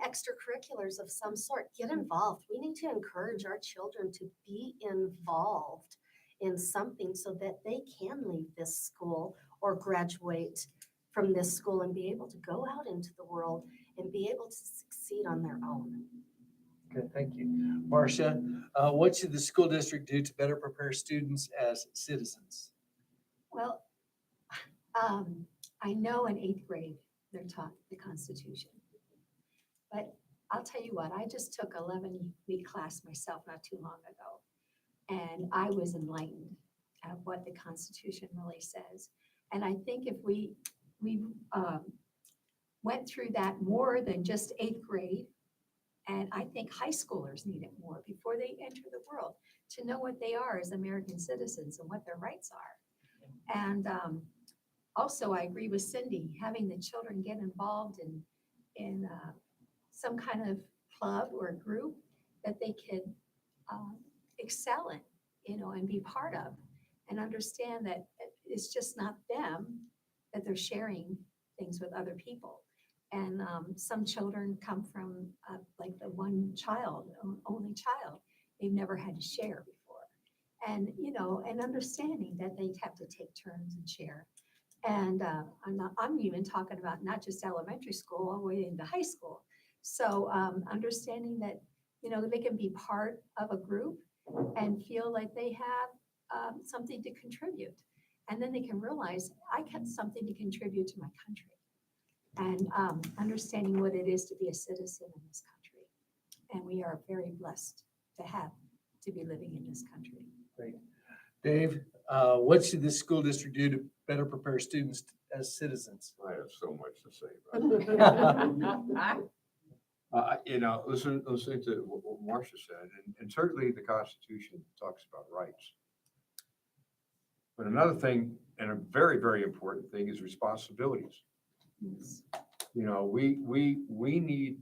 [SPEAKER 3] extracurriculars of some sort. Get involved. We need to encourage our children to be involved in something so that they can leave this school or graduate from this school and be able to go out into the world and be able to succeed on their own.
[SPEAKER 1] Okay, thank you. Marcia, what should the school district do to better prepare students as citizens?
[SPEAKER 4] Well, I know in 8th grade, they're taught the Constitution. But I'll tell you what, I just took 11-week class myself not too long ago. And I was enlightened at what the Constitution really says. And I think if we went through that more than just 8th grade, and I think high schoolers need it more before they enter the world, to know what they are as American citizens and what their rights are. And also, I agree with Cindy, having the children get involved in some kind of club or group that they could excel in, and be part of, and understand that it's just not them, that they're sharing things with other people. And some children come from like the only child, they've never had to share before. And, and understanding that they have to take turns and share. And I'm even talking about not just elementary school, all the way into high school. So understanding that, they can be part of a group and feel like they have something to contribute. And then they can realize I have something to contribute to my country. And understanding what it is to be a citizen in this country. And we are very blessed to be living in this country.
[SPEAKER 1] Great. Dave, what should the school district do to better prepare students as citizens?
[SPEAKER 2] I have so much to say about that. Listen to what Marcia said, and certainly the Constitution talks about rights. But another thing, and a very, very important thing, is responsibilities. We need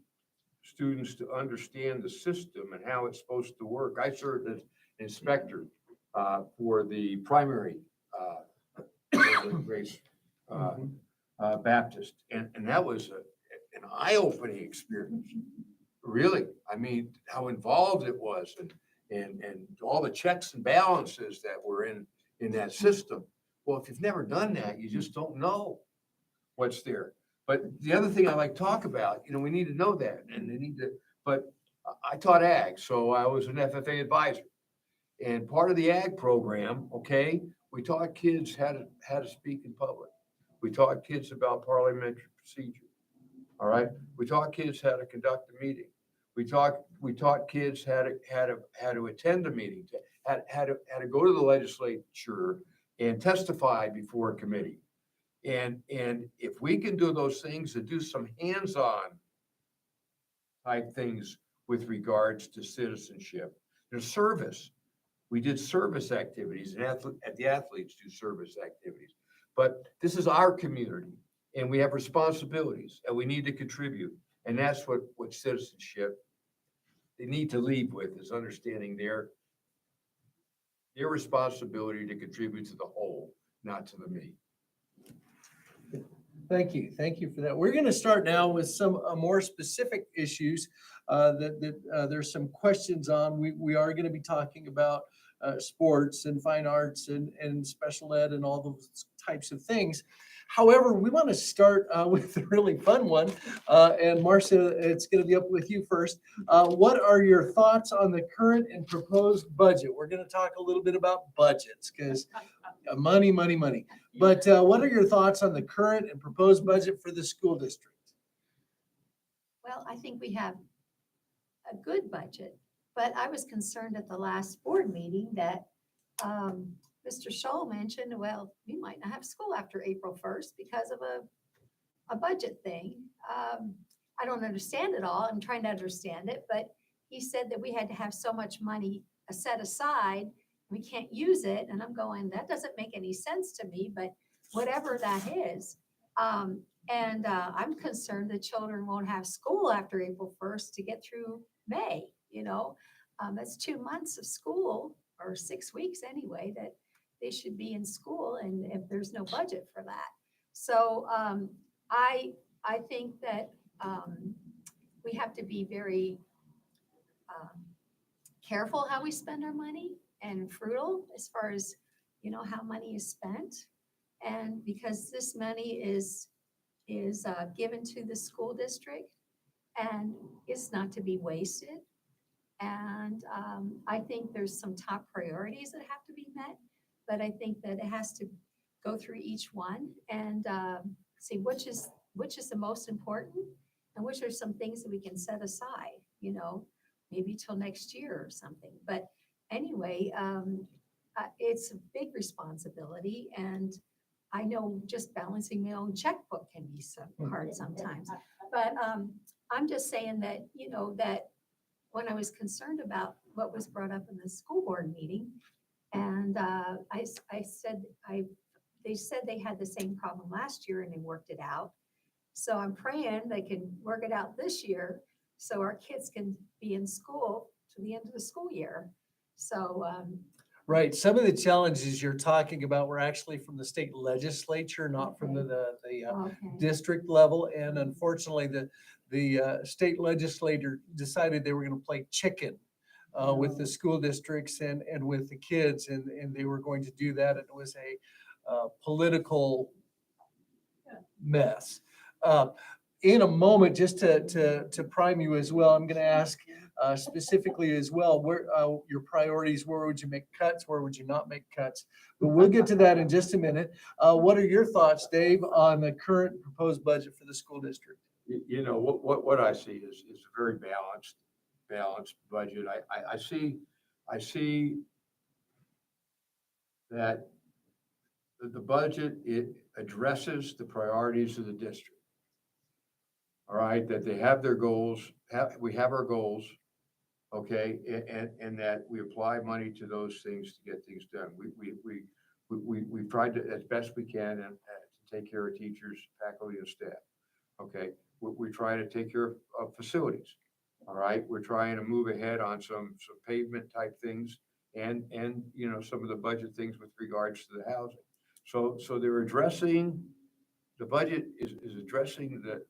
[SPEAKER 2] students to understand the system and how it's supposed to work. I served as inspector for the primary race Baptist, and that was an eye-opening experience. Really, I mean, how involved it was, and all the checks and balances that were in that system. Well, if you've never done that, you just don't know what's there. But the other thing I like to talk about, we need to know that, and they need to, but I taught ag, so I was an FFA advisor. And part of the ag program, we taught kids how to speak in public. We taught kids about parliamentary procedure. All right. We taught kids how to conduct a meeting. We taught kids how to attend a meeting, how to go to the legislature and testify before a committee. And if we can do those things and do some hands-on type things with regards to citizenship, there's service. We did service activities, and the athletes do service activities. But this is our community, and we have responsibilities, and we need to contribute. And that's what citizenship they need to lead with, is understanding their their responsibility to contribute to the whole, not to the me.
[SPEAKER 1] Thank you. Thank you for that. We're going to start now with some more specific issues that there's some questions on. We are going to be talking about sports and fine arts and special ed and all those types of things. However, we want to start with a really fun one. And Marcia, it's going to be up with you first. What are your thoughts on the current and proposed budget? We're going to talk a little bit about budgets because money, money, money. But what are your thoughts on the current and proposed budget for the school district?
[SPEAKER 4] Well, I think we have a good budget, but I was concerned at the last board meeting that Mr. Scholl mentioned, well, we might not have school after April 1st because of a budget thing. I don't understand it all. I'm trying to understand it, but he said that we had to have so much money set aside, we can't use it. And I'm going, that doesn't make any sense to me, but whatever that is. I'm concerned that children won't have school after April 1st to get through May, that's 2 months of school or 6 weeks anyway, that they should be in school, and if there's no budget for that. So I think that we have to be very careful how we spend our money and frugal as far as, how money is spent. And because this money is given to the school district and it's not to be wasted. And I think there's some top priorities that have to be met, but I think that it has to go through each one and see which is the most important and which are some things that we can set aside, maybe till next year or something. But anyway, it's a big responsibility, and I know just balancing my own checkbook can be so hard sometimes. But I'm just saying that, that when I was concerned about what was brought up in the school board meeting, and they said they had the same problem last year and they worked it out. So I'm praying they can work it out this year so our kids can be in school to the end of the school year. So
[SPEAKER 1] Right. Some of the challenges you're talking about were actually from the state legislature, not from the
[SPEAKER 4] okay.
[SPEAKER 1] district level. And unfortunately, the state legislator decided they were going to play chicken with the school districts and with the kids, and they were going to do that. And it was a political mess. In a moment, just to prime you as well, I'm going to ask specifically as well, where your priorities, where would you make cuts, where would you not make cuts? But we'll get to that in just a minute. What are your thoughts, Dave, on the current proposed budget for the school district?
[SPEAKER 2] What I see is a very balanced budget. I see that the budget, it addresses the priorities of the district. All right, that they have their goals, we have our goals, okay, and that we apply money to those things to get things done. We've tried to, as best we can, and to take care of teachers, faculty, and staff. Okay, we try to take care of facilities. All right, we're trying to move ahead on some pavement type things and some of the budget things with regards to the housing. So they're addressing, the budget is addressing the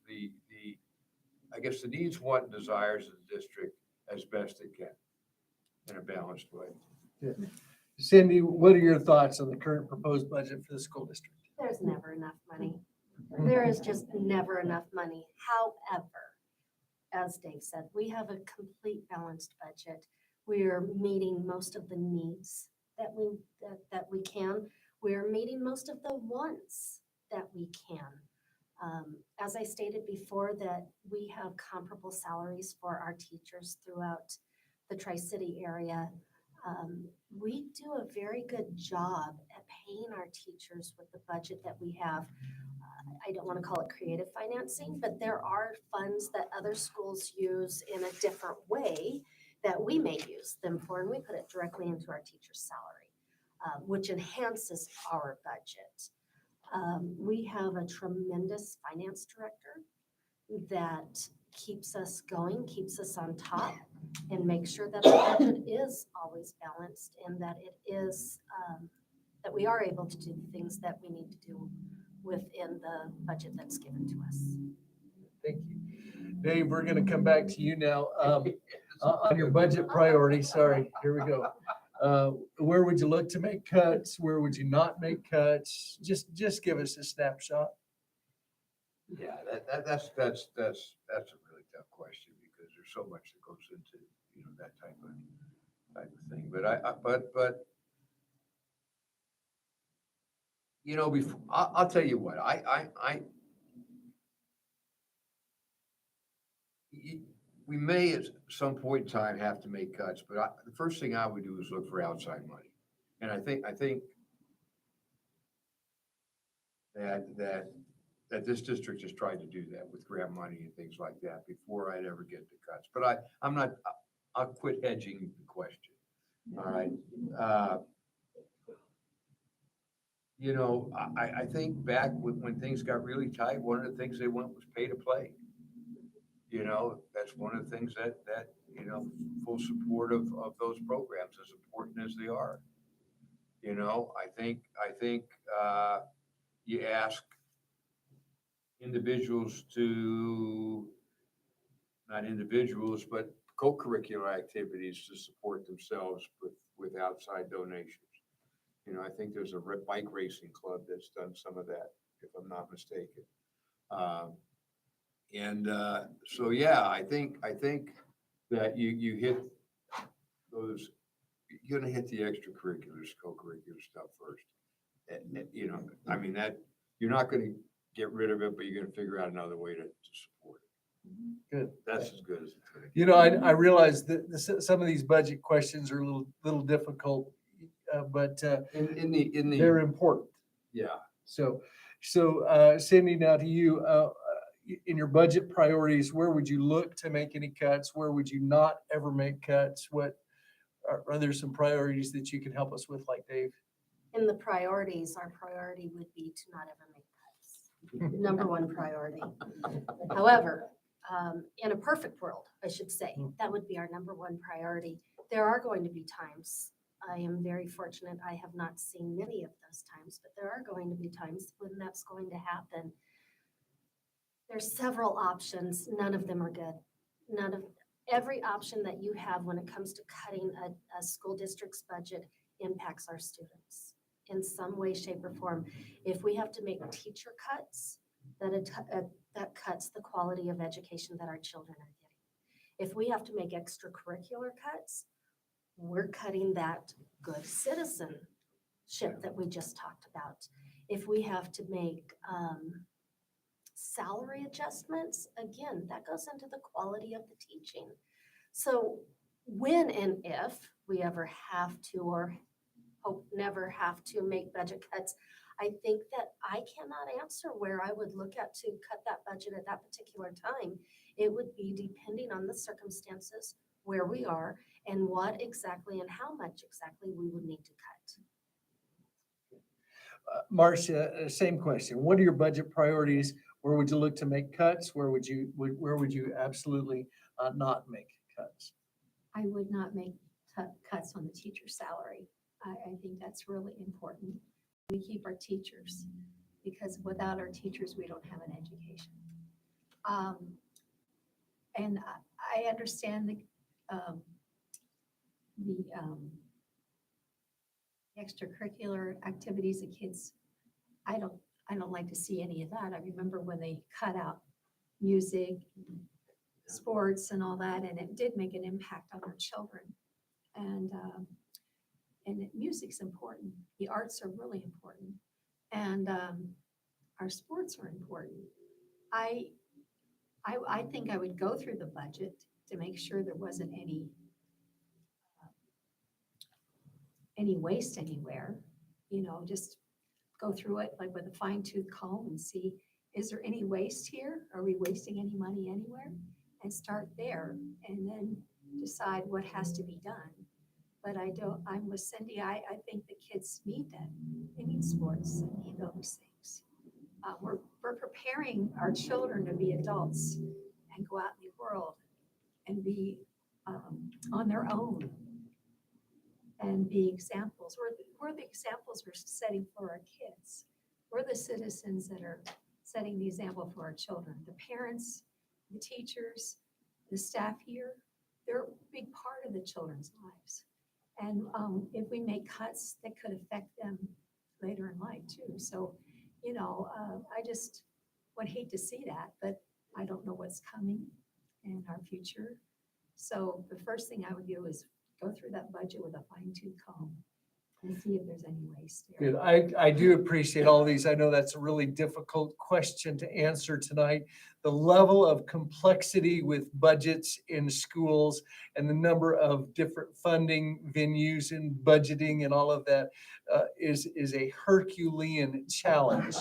[SPEAKER 2] I guess the needs, want, and desires of the district as best it can in a balanced way.
[SPEAKER 1] Yeah. Cindy, what are your thoughts on the current proposed budget for the school district?
[SPEAKER 3] There's never enough money. There is just never enough money. However, as Dave said, we have a complete balanced budget. We're meeting most of the needs that we can. We're meeting most of the wants that we can. As I stated before, that we have comparable salaries for our teachers throughout the Tri-City area. We do a very good job at paying our teachers with the budget that we have. I don't want to call it creative financing, but there are funds that other schools use in a different way that we may use them for, and we put it directly into our teacher's salary, which enhances our budget. We have a tremendous finance director that keeps us going, keeps us on top. and make sure that the budget is always balanced and that it is, that we are able to do the things that we need to do within the budget that's given to us.
[SPEAKER 1] Thank you. Dave, we're gonna come back to you now, on your budget priority, sorry, here we go. Where would you look to make cuts? Where would you not make cuts? Just give us a snapshot.
[SPEAKER 2] Yeah, that's a really tough question because there's so much that goes into, that type of thing. But before, I'll tell you what, we may at some point in time have to make cuts, but the first thing I would do is look for outside money. And I think that this district has tried to do that with grant money and things like that before I'd ever get to cuts. But I'll quit hedging the question. All right. I think back when things got really tight, one of the things they went was pay to play. That's one of the things that full support of those programs, as important as they are. I think you ask individuals not individuals, but co-curricular activities to support themselves with outside donations. I think there's a bike racing club that's done some of that, if I'm not mistaken. So yeah, I think that you hit those, you're gonna hit the extracurriculars, co-curricular stuff first. I mean, that you're not gonna get rid of it, but you're gonna figure out another way to support it.
[SPEAKER 1] Good.
[SPEAKER 2] That's as good as it's gonna get.
[SPEAKER 1] I realize that some of these budget questions are a little difficult, but
[SPEAKER 2] In the,
[SPEAKER 1] they're important.
[SPEAKER 2] yeah.
[SPEAKER 1] So Cindy, now to you, in your budget priorities, where would you look to make any cuts? Where would you not ever make cuts? What are there some priorities that you can help us with, like Dave?
[SPEAKER 3] In the priorities, our priority would be to not ever make cuts. Number one priority. However, in a perfect world, I should say, that would be our number one priority. There are going to be times, I am very fortunate, I have not seen many of those times, but there are going to be times when that's going to happen. There's several options, none of them are good. Every option that you have when it comes to cutting a school district's budget impacts our students in some way, shape, or form. If we have to make teacher cuts, that cuts the quality of education that our children are getting. If we have to make extracurricular cuts, we're cutting that good citizenship that we just talked about. If we have to make salary adjustments, again, that goes into the quality of the teaching. So when and if we ever have to, or hope never have to, make budget cuts, I think that I cannot answer where I would look at to cut that budget at that particular time. It would be depending on the circumstances, where we are, and what exactly and how much exactly we would need to cut.
[SPEAKER 1] Marcia, same question. What are your budget priorities? Where would you look to make cuts? Where would you absolutely not make cuts?
[SPEAKER 4] I would not make cuts on the teacher salary. I think that's really important. We keep our teachers, because without our teachers, we don't have an education. And I understand the extracurricular activities of kids. I don't like to see any of that. I remember when they cut out music, sports and all that, and it did make an impact on our children. And music's important. The arts are really important. And our sports are important. I think I would go through the budget to make sure there wasn't any waste anywhere, just go through it like with a fine-tooth comb and see, is there any waste here? Are we wasting any money anywhere? And start there, and then decide what has to be done. But I'm with Cindy, I think the kids need that. They need sports, they need those things. We're preparing our children to be adults and go out in the world and be on their own and be examples. We're the examples we're setting for our kids. We're the citizens that are setting the example for our children. The parents, the teachers, the staff here, they're a big part of the children's lives. And if we make cuts, that could affect them later in life too. So, I just would hate to see that, but I don't know what's coming in our future. So the first thing I would do is go through that budget with a fine-tooth comb and see if there's any waste there.
[SPEAKER 1] Good. I do appreciate all these. I know that's a really difficult question to answer tonight. The level of complexity with budgets in schools and the number of different funding venues and budgeting and all of that is a Herculean challenge,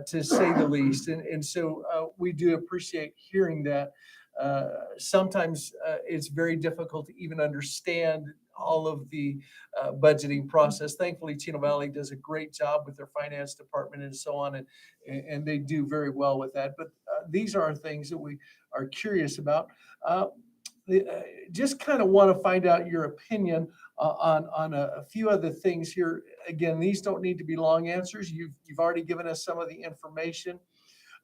[SPEAKER 1] to say the least. And so we do appreciate hearing that. Sometimes it's very difficult to even understand all of the budgeting process. Thankfully, Chino Valley does a great job with their finance department and so on, and they do very well with that. But these are things that we are curious about. Just kind of want to find out your opinion on a few other things here. Again, these don't need to be long answers. You've already given us some of the information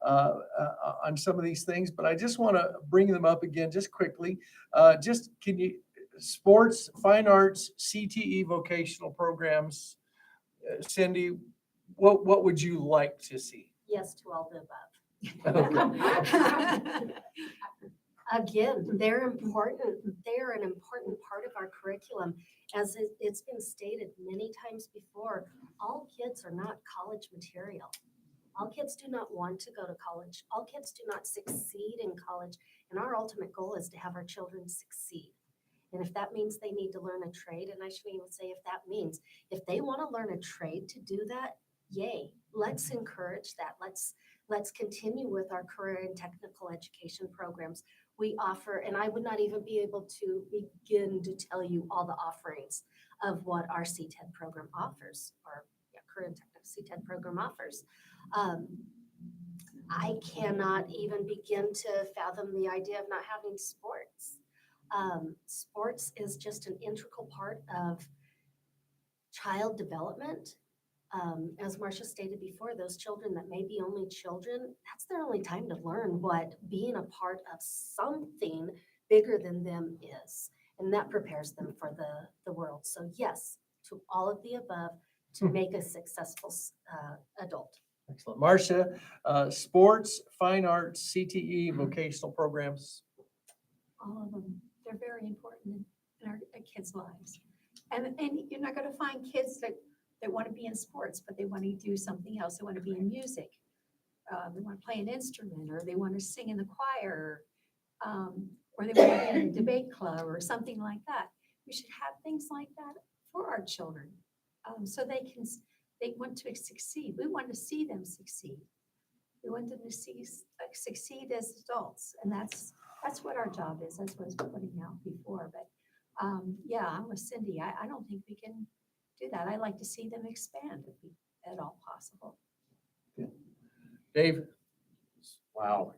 [SPEAKER 1] on some of these things, but I just want to bring them up again just quickly. Can you, sports, fine arts, CTE vocational programs, Cindy, what would you like to see?
[SPEAKER 3] Yes to all the above.
[SPEAKER 1] Okay.
[SPEAKER 3] Again, they're important. They're an important part of our curriculum. As it's been stated many times before, all kids are not college material. All kids do not want to go to college. All kids do not succeed in college. And our ultimate goal is to have our children succeed. And if that means they need to learn a trade, and I shouldn't even say if that means, if they want to learn a trade to do that, yay, let's encourage that. Let's continue with our career and technical education programs. We offer, and I would not even be able to begin to tell you all the offerings of what our CTED program offers, or career and technical CTED program offers. I cannot even begin to fathom the idea of not having sports. Sports is just an integral part of child development. As Marcia stated before, those children that may be only children, that's their only time to learn what being a part of something bigger than them is. And that prepares them for the world. So yes, to all of the above to make a successful adult.
[SPEAKER 1] Excellent. Marcia, sports, fine arts, CTE, vocational programs.
[SPEAKER 4] All of them, they're very important in our kids' lives. And you're not going to find kids that want to be in sports, but they want to do something else. They want to be in music. They want to play an instrument, or they want to sing in the choir, or they want to be in a debate club or something like that. We should have things like that for our children, so they want to succeed. We want to see them succeed. We want them to succeed as adults, and that's what our job is. That's what I was putting out before. But yeah, I'm with Cindy. I don't think we can do that. I like to see them expand if at all possible.
[SPEAKER 1] Yeah. Dave?
[SPEAKER 2] Wow,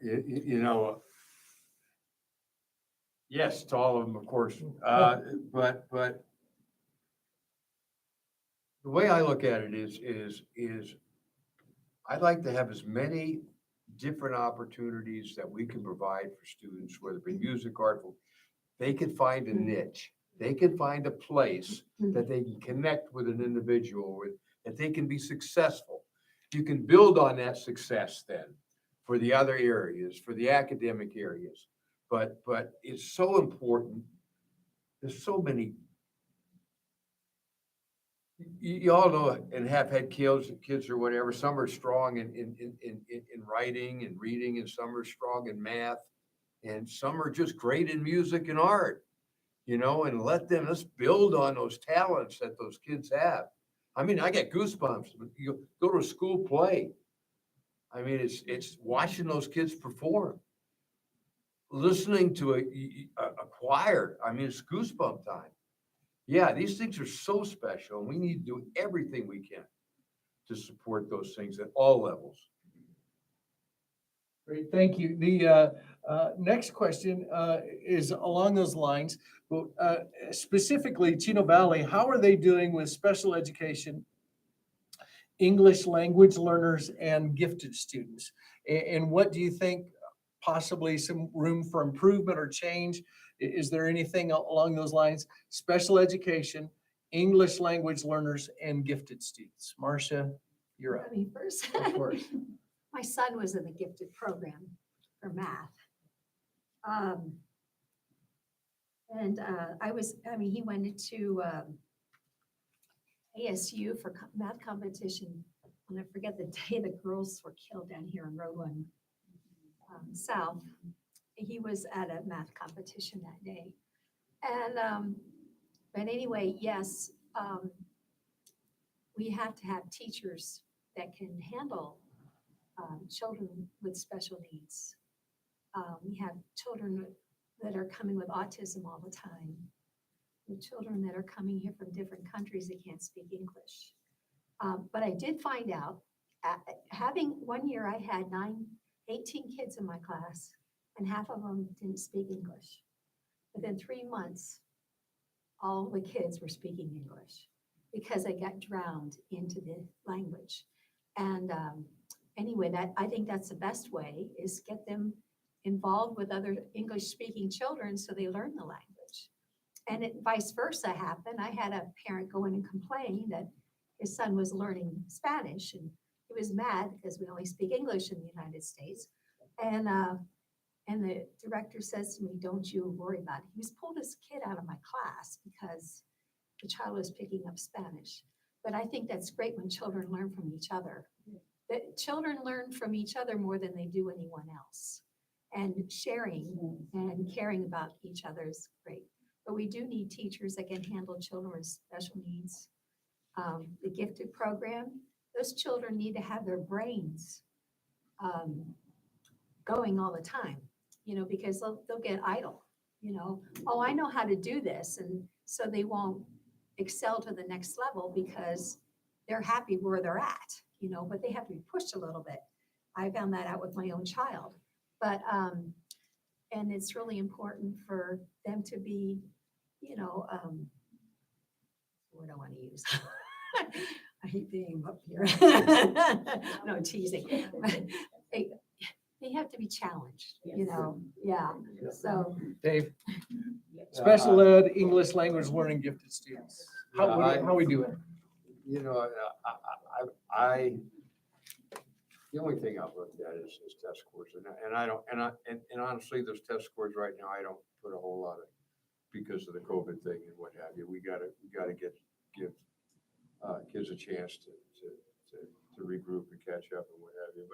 [SPEAKER 2] yes to all of them, of course. But the way I look at it is I'd like to have as many different opportunities that we can provide for students, whether it be music, art, they can find a niche. They can find a place that they can connect with an individual with, that they can be successful. You can build on that success then for the other areas, for the academic areas. But it's so important. There's so many. You all know and have had kids or whatever. Some are strong in writing and reading, and some are strong in math, and some are just great in music and art. And let's build on those talents that those kids have. I mean, I get goosebumps. You go to a school play. I mean, it's watching those kids perform, listening to a choir. I mean, it's goosebump time. Yeah, these things are so special, and we need to do everything we can to support those things at all levels.
[SPEAKER 1] Great, thank you. Next question is along those lines. But, specifically, Chino Valley, how are they doing with special education, English language learners, and gifted students? And what do you think possibly some room for improvement or change? Is there anything along those lines? Special education, English language learners, and gifted students. Marcia, you're up.
[SPEAKER 4] I mean, first,
[SPEAKER 1] Of course.
[SPEAKER 4] my son was in the gifted program for math. And he went into ASU for math competition. And I forget the day the girls were killed down here in Road One South. He was at a math competition that day. And, but anyway, yes, we have to have teachers that can handle children with special needs. We have children that are coming with autism all the time. The children that are coming here from different countries that can't speak English. But I did find out, having one year I had 18 kids in my class, and half of them didn't speak English. Within 3 months, all the kids were speaking English because they got drowned into the language. And anyway, I think that's the best way, is get them involved with other English-speaking children so they learn the language. And it vice versa happened. I had a parent go in and complain that his son was learning Spanish, and he was mad because we only speak English in the United States. And the director says to me, "Don't you worry about it." He was pulled his kid out of my class because the child was picking up Spanish. But I think that's great when children learn from each other. That children learn from each other more than they do anyone else. And sharing and caring about each other is great. But we do need teachers that can handle children with special needs. The gifted program, those children need to have their brains going all the time, because they'll get idle, oh, I know how to do this. And so they won't excel to the next level because they're happy where they're at, but they have to be pushed a little bit. I found that out with my own child. But, and it's really important for them to be, what do I want to use? I hate being up here. No, teasing. They have to be challenged, yeah. So,
[SPEAKER 1] Dave, special ed, English language learning, gifted students. How are we doing?
[SPEAKER 2] The only thing I've looked at is test scores, and honestly, those test scores right now, I don't put a whole lot of, because of the COVID thing and what have you. We gotta give kids a chance to regroup and catch up and what have you.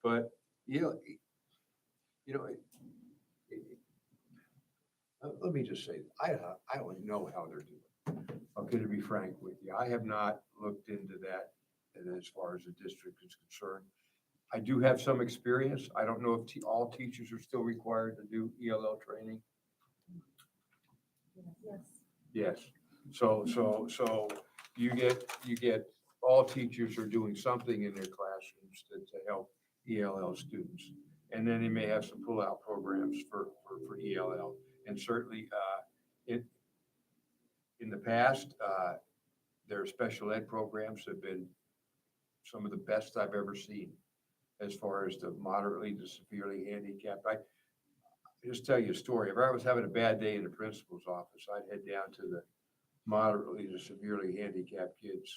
[SPEAKER 2] But let me just say, I don't know how they're doing. I'm going to be frank with you. I have not looked into that as far as the district is concerned. I do have some experience. I don't know if all teachers are still required to do ELL training.
[SPEAKER 3] Yes.
[SPEAKER 2] Yes. So you get all teachers are doing something in their classrooms to help ELL students. And then they may have some pull-out programs for ELL. And certainly in the past, their special ed programs have been some of the best I've ever seen as far as the moderately to severely handicapped. I just tell you a story. If I was having a bad day in the principal's office, I'd head down to the moderately to severely handicapped kids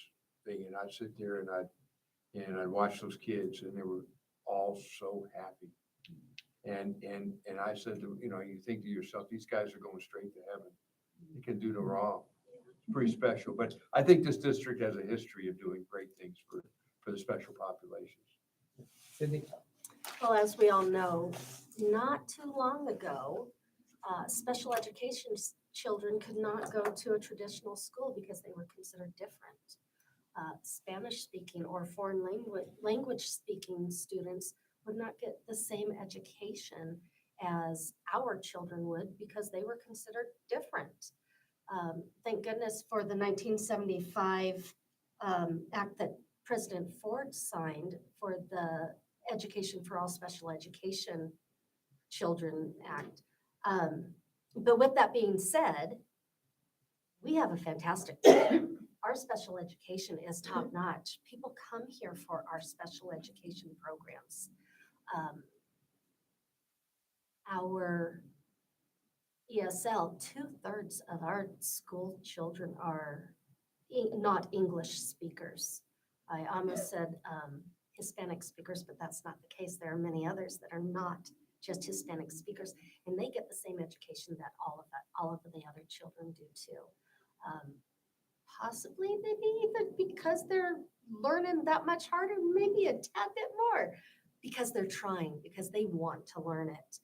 [SPEAKER 2] thing, and I'd sit there and I'd watch those kids, and they were all so happy. And I said, you think to yourself, these guys are going straight to heaven. They can do no wrong. It's pretty special. But I think this district has a history of doing great things for the special populations.
[SPEAKER 1] Sydney?
[SPEAKER 3] Well, as we all know, not too long ago, special education children could not go to a traditional school because they were considered different. Spanish-speaking or foreign language-speaking students would not get the same education as our children would because they were considered different. Thank goodness for the 1975 act that President Ford signed for the Education for All Special Education Children Act. But with that being said, we have a fantastic program. Our special education is top notch. People come here for our special education programs. Our ESL, 2/3 of our school children are not English speakers. I almost said Hispanic speakers, but that's not the case. There are many others that are not just Hispanic speakers, and they get the same education that all of the other children do too. Possibly maybe even because they're learning that much harder, maybe a tad bit more, because they're trying, because they want to learn it.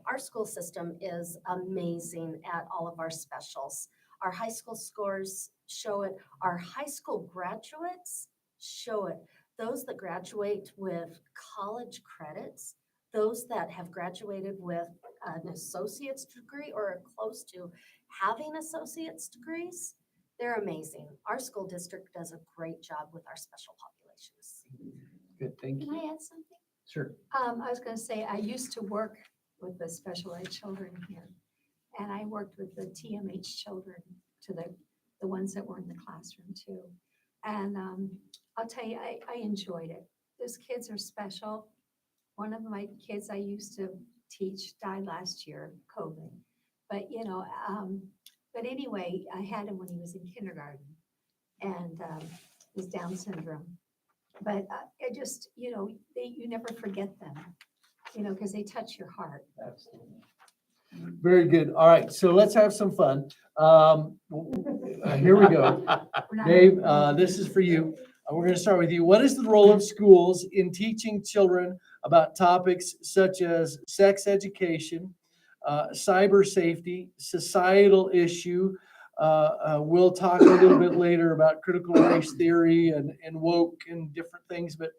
[SPEAKER 3] Our school system is amazing at all of our specials. Our high school scores show it. Our high school graduates show it. Those that graduate with college credits, those that have graduated with an associate's degree or are close to having associate's degrees, they're amazing. Our school district does a great job with our special populations.
[SPEAKER 1] Good, thank
[SPEAKER 4] Can
[SPEAKER 1] you.
[SPEAKER 4] I add something?
[SPEAKER 1] Sure.
[SPEAKER 4] I was going to say, I used to work with the special ed children here. And I worked with the TMH children to the ones that were in the classroom too. And I'll tell you, I enjoyed it. Those kids are special. One of my kids I used to teach died last year, COVID. But, but anyway, I had him when he was in kindergarten and his Down syndrome. But I just, you never forget them, because they touch your heart.
[SPEAKER 1] Absolutely. Very good. All right, so let's have some fun. Here we go.
[SPEAKER 4] We're not-
[SPEAKER 1] Dave, this is for you. We're going to start with you. What is the role of schools in teaching children about topics such as sex education, cyber safety, societal issue? We'll talk a little bit later about critical race theory and woke and different things, but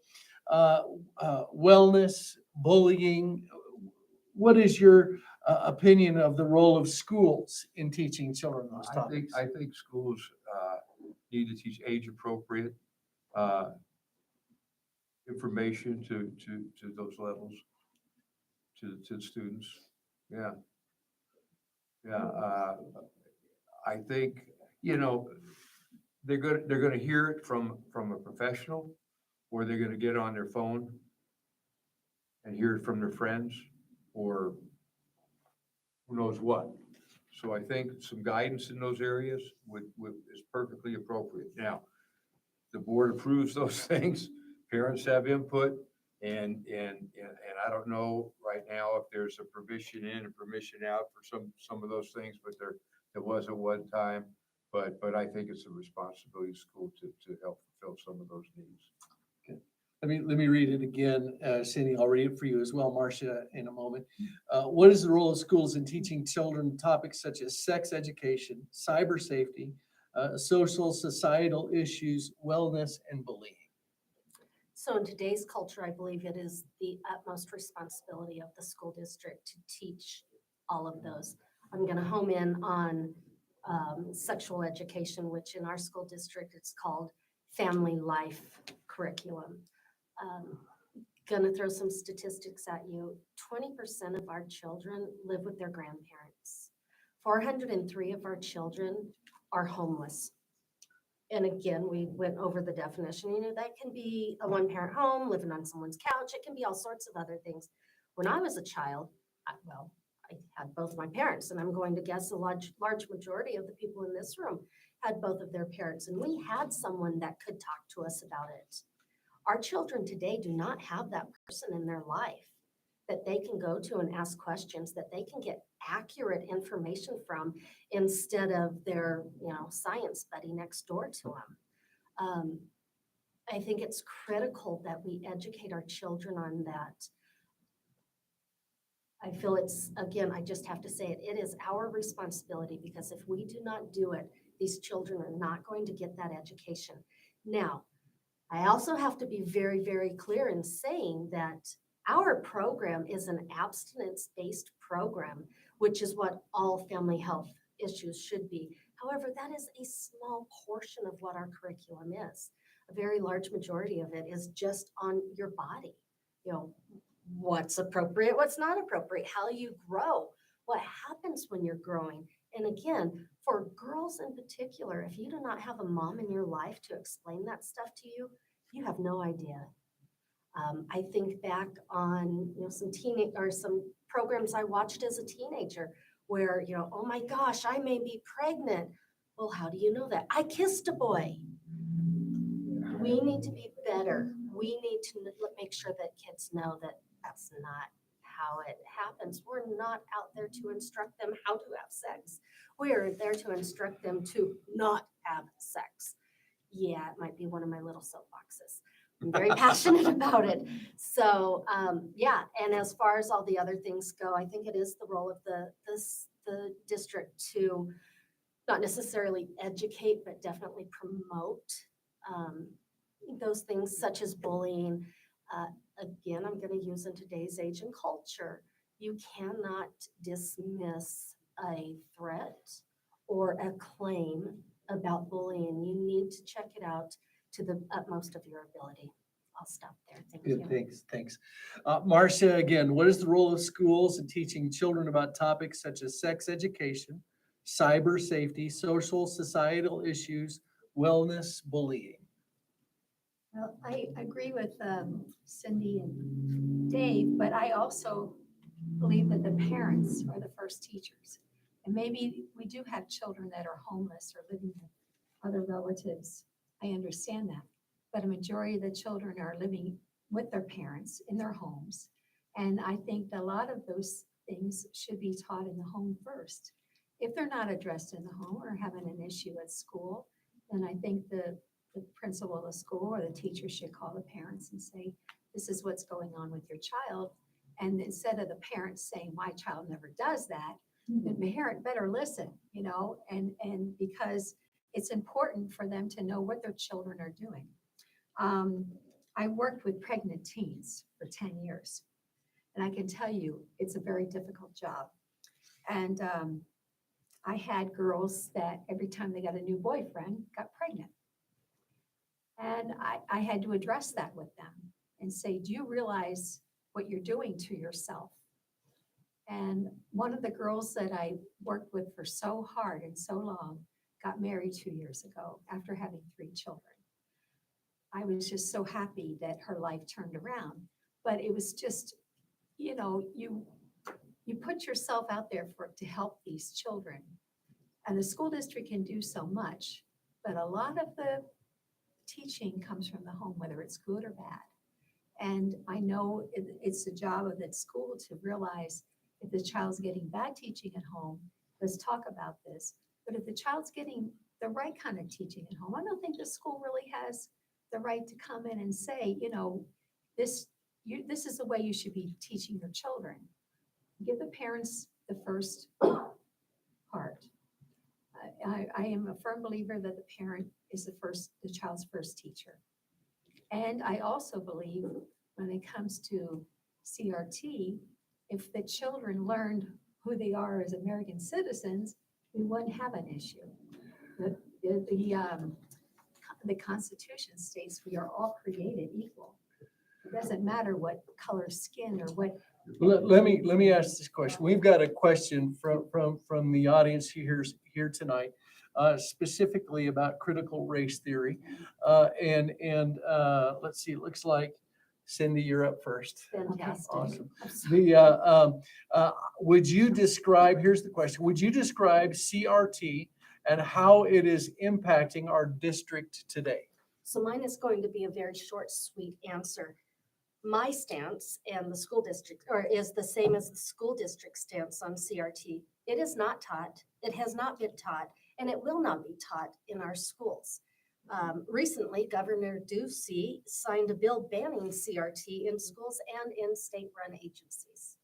[SPEAKER 1] wellness, bullying. What is your opinion of the role of schools in teaching children those topics?
[SPEAKER 2] I think schools need to teach age-appropriate information to those levels, to the students. Yeah. I think, they're gonna hear it from a professional, or they're gonna get on their phone and hear it from their friends, or who knows what. So I think some guidance in those areas is perfectly appropriate. Now, the board approves those things, parents have input, and I don't know right now if there's a permission in and permission out for some of those things, but there was at one time. But I think it's a responsibility of school to help fulfill some of those needs.
[SPEAKER 1] Let me read it again. Cindy, I'll read it for you as well, Marcia, in a moment. What is the role of schools in teaching children topics such as sex education, cyber safety, social, societal issues, wellness, and bullying?
[SPEAKER 3] So in today's culture, I believe it is the utmost responsibility of the school district to teach all of those. I'm going to home in on sexual education, which in our school district, it's called family life curriculum. Going to throw some statistics at you. 20% of our children live with their grandparents. 403 of our children are homeless. And again, we went over the definition. That can be a one-parent home, living on someone's couch. It can be all sorts of other things. When I was a child, I had both my parents, and I'm going to guess a large majority of the people in this room had both of their parents, and we had someone that could talk to us about it. Our children today do not have that person in their life that they can go to and ask questions, that they can get accurate information from, instead of their, science buddy next door to them. I think it's critical that we educate our children on that. I feel it's, again, I just have to say it, it is our responsibility, because if we do not do it, these children are not going to get that education. Now, I also have to be very, very clear in saying that our program is an abstinence-based program, which is what all family health issues should be. However, that is a small portion of what our curriculum is. A very large majority of it is just on your body. what's appropriate, what's not appropriate, how you grow, what happens when you're growing. And again, for girls in particular, if you do not have a mom in your life to explain that stuff to you, you have no idea. I think back on, some programs I watched as a teenager where, oh my gosh, I may be pregnant. Well, how do you know that? I kissed a boy. We need to be better. We need to make sure that kids know that that's not how it happens. We're not out there to instruct them how to have sex. We're there to instruct them to not have sex. Yeah, it might be one of my little soapboxes. I'm very passionate about it. So, yeah, and as far as all the other things go, I think it is the role of the district to not necessarily educate, but definitely promote those things such as bullying. Again, I'm going to use in today's age and culture, you cannot dismiss a threat or a claim about bullying. You need to check it out to the utmost of your ability. I'll stop there. Thank you.
[SPEAKER 1] Good, thanks. Marcia, again, what is the role of schools in teaching children about topics such as sex education, cyber safety, social, societal issues, wellness, bullying?
[SPEAKER 4] Well, I agree with Cindy and Dave, but I also believe that the parents are the first teachers. And maybe we do have children that are homeless or living with other relatives. I understand that. But a majority of the children are living with their parents in their homes. And I think that a lot of those things should be taught in the home first. If they're not addressed in the home or having an issue at school, then I think the principal of the school or the teacher should call the parents and say, this is what's going on with your child. And instead of the parents saying, my child never does that, the parent better listen, and because it's important for them to know what their children are doing. I worked with pregnant teens for 10 years, and I can tell you it's a very difficult job. And I had girls that every time they got a new boyfriend, got pregnant. And I had to address that with them and say, do you realize what you're doing to yourself? And one of the girls that I worked with for so hard and so long got married 2 years ago after having 3 children. I was just so happy that her life turned around. But it was just, you put yourself out there to help these children. And the school district can do so much, but a lot of the teaching comes from the home, whether it's good or bad. And I know it's the job of that school to realize if the child's getting bad teaching at home, let's talk about this. But if the child's getting the right kind of teaching at home, I don't think the school really has the right to come in and say, this is the way you should be teaching your children. Give the parents the first part. I am a firm believer that the parent is the child's first teacher. And I also believe when it comes to CRT, if the children learned who they are as American citizens, we wouldn't have an issue. The Constitution states we are all created equal. It doesn't matter what color skin or what.
[SPEAKER 1] Let me ask this question. We've got a question from the audience here tonight, specifically about critical race theory. And let's see, it looks like Cindy, you're up first.
[SPEAKER 3] Fantastic.
[SPEAKER 1] Awesome. Would you describe, here's the question, would you describe CRT and how it is impacting our district today?
[SPEAKER 3] So mine is going to be a very short, sweet answer. My stance and the school district, or is the same as the school district stance on CRT. It is not taught, it has not been taught, and it will not be taught in our schools. Recently, Governor Ducey signed a bill banning CRT in schools and in state-run agencies.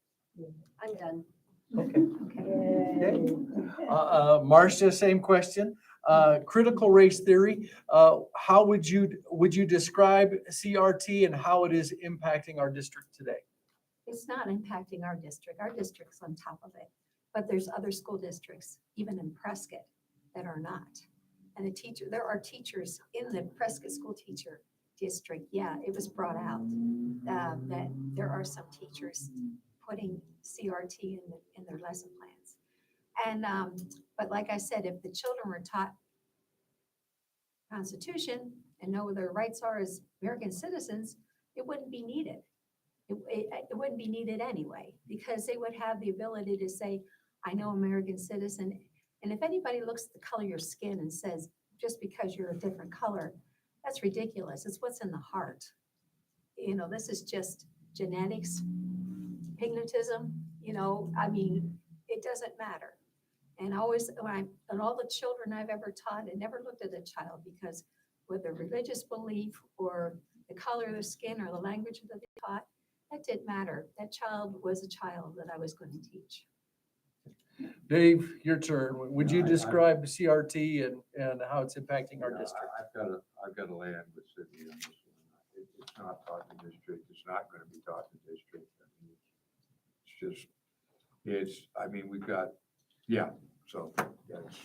[SPEAKER 3] I'm done.
[SPEAKER 1] Okay. Marcia, same question. Critical race theory. How would you describe CRT and how it is impacting our district today?
[SPEAKER 4] It's not impacting our district. Our district's on top of it. But there's other school districts, even in Prescott, that are not. And there are teachers in the Prescott school district, yeah, it was brought out that there are some teachers putting CRT in their lesson plans. And, but like I said, if the children were taught Constitution and know what their rights are as American citizens, it wouldn't be needed. It wouldn't be needed anyway, because they would have the ability to say, I know American citizen. And if anybody looks at the color of your skin and says, just because you're a different color, that's ridiculous. It's what's in the heart. You know, this is just genetics, pigmentism, you know, I mean, it doesn't matter. And always, and all the children I've ever taught, I never looked at a child because whether religious belief or the color of their skin or the language that they taught, that didn't matter. That child was a child that I was going to teach.
[SPEAKER 1] Dave, your turn. Would you
[SPEAKER 2] I-
[SPEAKER 1] describe CRT and how it's impacting our
[SPEAKER 2] Yeah,
[SPEAKER 1] district?
[SPEAKER 2] I've got to land with Sydney on this one. It's not taught in the district. It's not going to be taught in the district. I mean, I mean, we've got, yeah, so that's.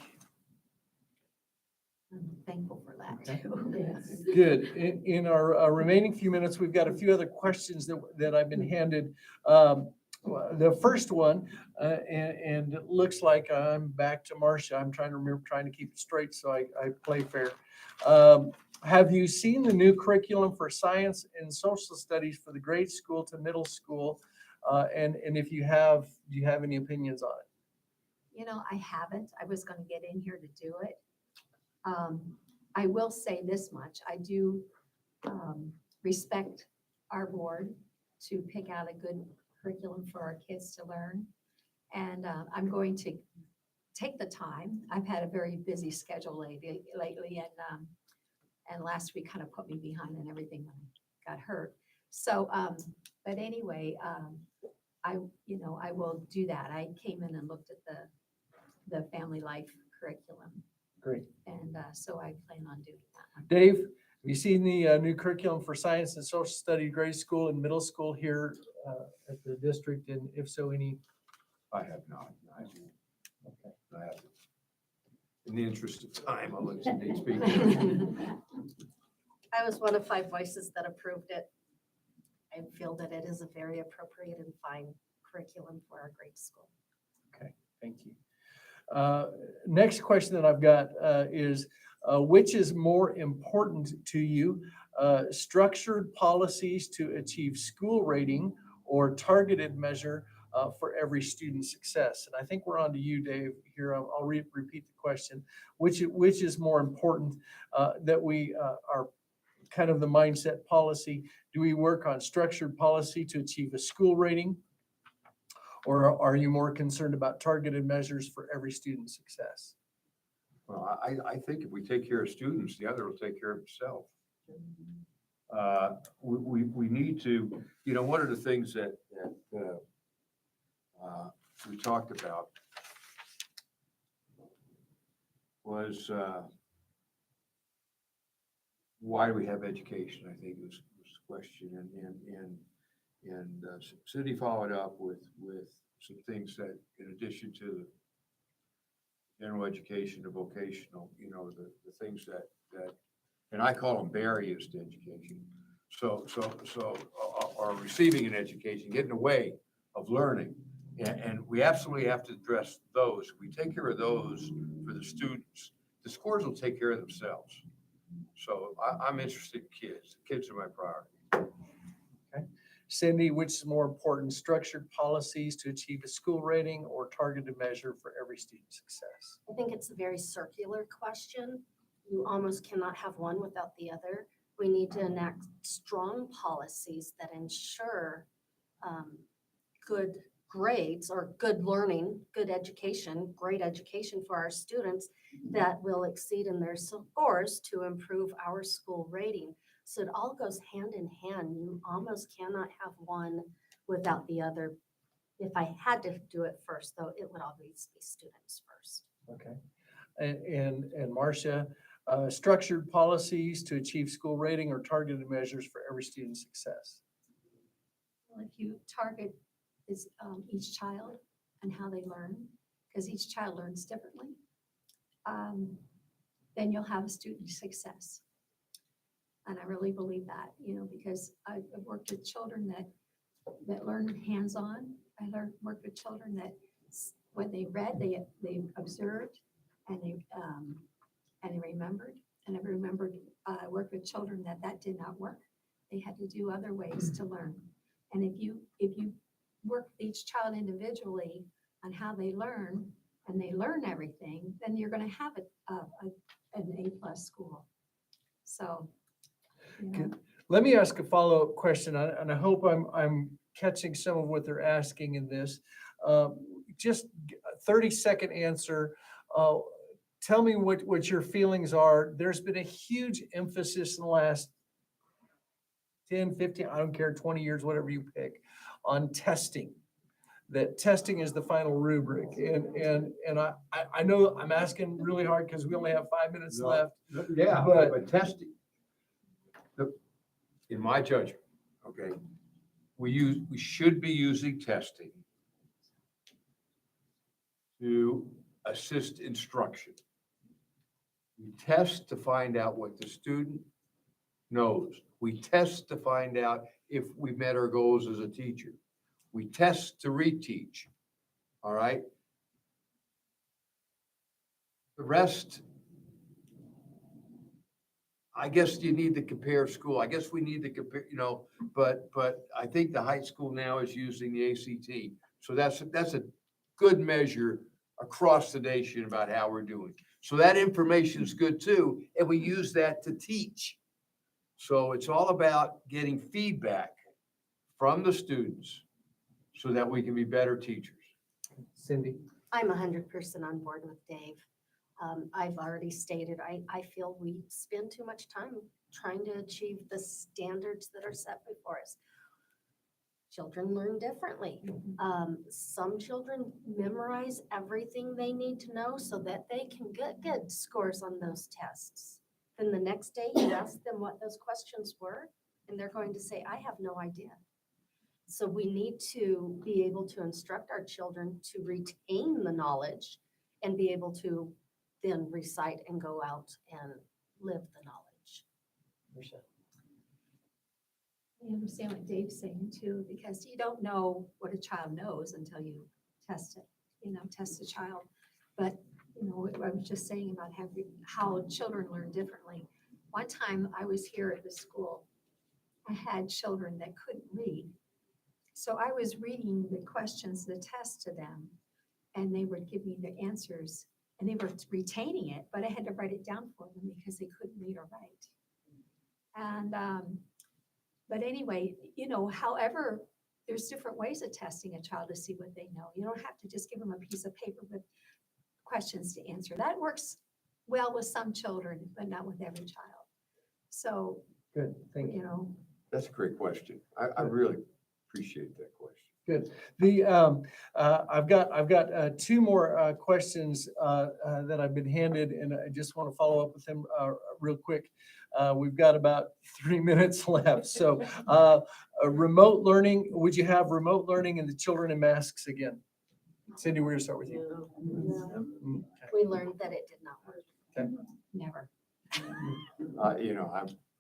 [SPEAKER 4] I'm thankful for that
[SPEAKER 1] Okay.
[SPEAKER 4] too. Yes.
[SPEAKER 1] Good. In our remaining few minutes, we've got a few other questions that I've been handed. The first one, and it looks like I'm back to Marcia. I'm trying to remember, trying to keep it straight so I play fair. Have you seen the new curriculum for science and social studies for the grade school to middle school? And if you have, do you have any opinions on it?
[SPEAKER 4] You know, I haven't. I was going to get in here to do it. I will say this much. I do respect our board to pick out a good curriculum for our kids to learn. And I'm going to take the time. I've had a very busy schedule lately, and last week kind of put me behind on everything when I got hurt. So, but anyway, I will do that. I came in and looked at the family life curriculum.
[SPEAKER 1] Great.
[SPEAKER 4] And so I plan on doing that one.
[SPEAKER 1] Dave, have you seen the new curriculum for science and social study grade school and middle school here at the district? And if so, any?
[SPEAKER 2] I have not.
[SPEAKER 1] Okay.
[SPEAKER 2] I haven't. In the interest of time, I'll let Cindy speak.
[SPEAKER 3] I was one of 5 voices that approved it. I feel that it is a very appropriate and fine curriculum for our grade school.
[SPEAKER 1] Thank you. Next question that I've got is, which is more important to you, structured policies to achieve school rating or targeted measure for every student's success? And I think we're on to you, Dave, here. I'll repeat the question. Which is more important that we are kind of the mindset policy? Do we work on structured policy to achieve a school rating? Or are you more concerned about targeted measures for every student's success?
[SPEAKER 2] Well, I think if we take care of students, the other will take care of itself. We need to, you know, one of the things that we talked about was why do we have education? I think was the question, and Cindy followed up with some things that, in addition to the general education, the vocational, you know, the things that, and I call them barriers to education. So are receiving an education, getting away of learning. And we absolutely have to address those. If we take care of those for the students, the scores will take care of themselves. So I'm interested in kids. Kids are my priority.
[SPEAKER 1] Cindy, which is more important, structured policies to achieve a school rating or targeted measure for every student's success?
[SPEAKER 3] I think it's a very circular question. You almost cannot have one without the other. We need to enact strong policies that ensure good grades or good learning, good education, great education for our students that will exceed in their scores to improve our school rating. So it all goes hand in hand. You almost cannot have one without the other. If I had to do it first, though, it would always be students first.
[SPEAKER 1] Okay. And Marcia, structured policies to achieve school rating or targeted measures for every student's success?
[SPEAKER 4] Well, if you target each child and how they learn, because each child learns differently, then you'll have a student success. And I really believe that, because I've worked with children that learn hands-on. I worked with children that when they read, they observed and they remembered. And I remembered, I worked with children that did not work. They had to do other ways to learn. And if you work with each child individually on how they learn, and they learn everything, then you're going to have an A+ school. So,
[SPEAKER 1] Good. Let me ask a follow-up question, and I hope I'm catching some of what they're asking in this. Just a 30-second answer. Tell me what your feelings are. There's been a huge emphasis in the last 10, 15, I don't care, 20 years, whatever you pick, on testing. That testing is the final rubric. And I know I'm asking really hard because we only have 5 minutes
[SPEAKER 2] No.
[SPEAKER 1] left.
[SPEAKER 2] Yeah,
[SPEAKER 1] But-
[SPEAKER 2] but testing, in my judgment, okay, we should be using testing to assist instruction. We test to find out what the student knows. We test to find out if we met our goals as a teacher. We test to reteach, all right? The rest, I guess you need to compare school. I guess we need to compare, but I think the high school now is using the ACT. So that's a good measure across the nation about how we're doing. So that information is good too, and we use that to teach. So it's all about getting feedback from the students so that we can be better teachers.
[SPEAKER 1] Cindy?
[SPEAKER 3] I'm 100% on board with Dave. I've already stated, I feel we spend too much time trying to achieve the standards that are set before us. Children learn differently. Some children memorize everything they need to know so that they can get good scores on those tests. Then the next day you ask them what those questions were, and they're going to say, I have no idea. So we need to be able to instruct our children to retain the knowledge and be able to then recite and go out and live the knowledge.
[SPEAKER 4] I understand what Dave's saying too, because you don't know what a child knows until you test it, test a child. But, what I was just saying about how children learn differently. One time I was here at the school, I had children that couldn't read. So I was reading the questions, the test to them, and they would give me the answers, and they were retaining it, but I had to write it down for them because they couldn't read or write. And, but anyway, however, there's different ways of testing a child to see what they know. You don't have to just give them a piece of paper with questions to answer. That works well with some children, but not with every child. So,
[SPEAKER 1] Good, thank you.
[SPEAKER 2] That's a great question. I really appreciate that question.
[SPEAKER 1] Good. I've got two more questions that I've been handed, and I just want to follow up with them real quick. We've got about 3 minutes left. So remote learning, would you have remote learning and the children in masks again? Cindy, we're going to start with you.
[SPEAKER 3] No.
[SPEAKER 1] Mm,
[SPEAKER 3] We learned that it did not work.
[SPEAKER 4] never.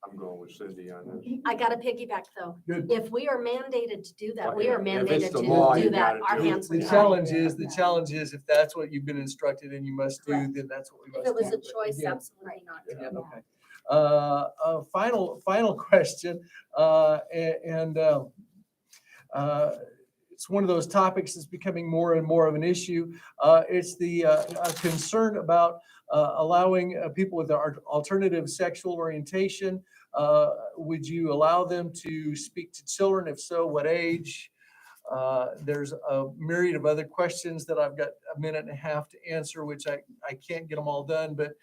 [SPEAKER 2] I'm going with Cindy on this.
[SPEAKER 3] I got to piggyback though.
[SPEAKER 1] Good.
[SPEAKER 3] If we are mandated to do that, we are
[SPEAKER 2] If it's
[SPEAKER 3] mandated
[SPEAKER 2] the
[SPEAKER 3] to
[SPEAKER 2] law,
[SPEAKER 3] do
[SPEAKER 2] you
[SPEAKER 3] that.
[SPEAKER 2] gotta
[SPEAKER 3] Our
[SPEAKER 2] do it.
[SPEAKER 3] hands are
[SPEAKER 1] The
[SPEAKER 3] tied.
[SPEAKER 1] challenge is if that's what you've been instructed and you must do,
[SPEAKER 3] Correct.
[SPEAKER 1] then that's what we
[SPEAKER 3] If
[SPEAKER 1] must
[SPEAKER 3] it was
[SPEAKER 1] do.
[SPEAKER 3] a choice,
[SPEAKER 1] Again,
[SPEAKER 3] absolutely not. to.
[SPEAKER 1] again, okay. Final question, it's one of those topics that's becoming more and more of an issue. It's the concern about allowing people with alternative sexual orientation. Would you allow them to speak to children? If so, what age? There's a myriad of other questions that I've got a minute and a half to answer, which I can't get them all done, but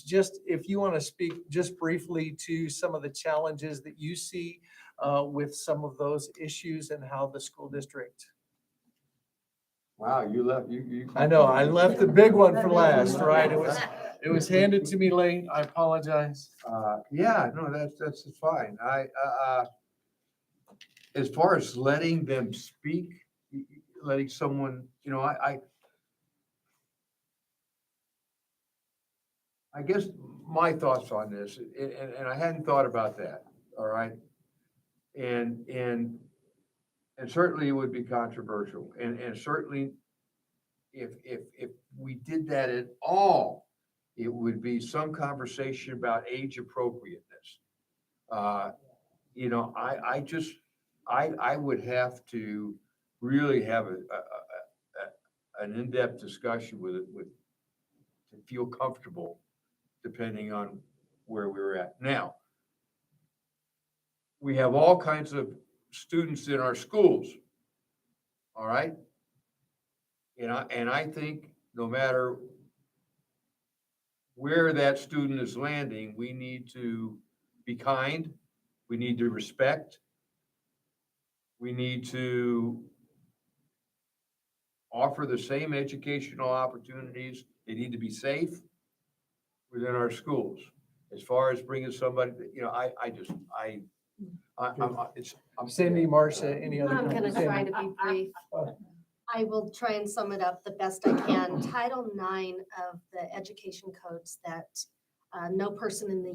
[SPEAKER 1] just if you want to speak just briefly to some of the challenges that you see with some of those issues and how the school district.
[SPEAKER 2] Wow, you left, you.
[SPEAKER 1] I know, I left the big one for last, right? It was handed to me late. I apologize.
[SPEAKER 2] Yeah, no, that's fine. As far as letting them speak, letting someone, I guess my thoughts on this, and I hadn't thought about that, all right? And certainly it would be controversial, and certainly if we did that at all, it would be some conversation about age appropriateness. You know, I would have to really have an in-depth discussion with it, to feel comfortable, depending on where we're at. Now, we have all kinds of students in our schools, all right? And I think no matter where that student is landing, we need to be kind, we need to respect, we need to offer the same educational opportunities. They need to be safe within our schools. As far as bringing somebody, you know, I'm.
[SPEAKER 1] Cindy, Marcia, any other?
[SPEAKER 3] I'm gonna
[SPEAKER 1] comments?
[SPEAKER 3] try to be brief. I will try and sum it up the best I can. Title IX of the education codes that no person in the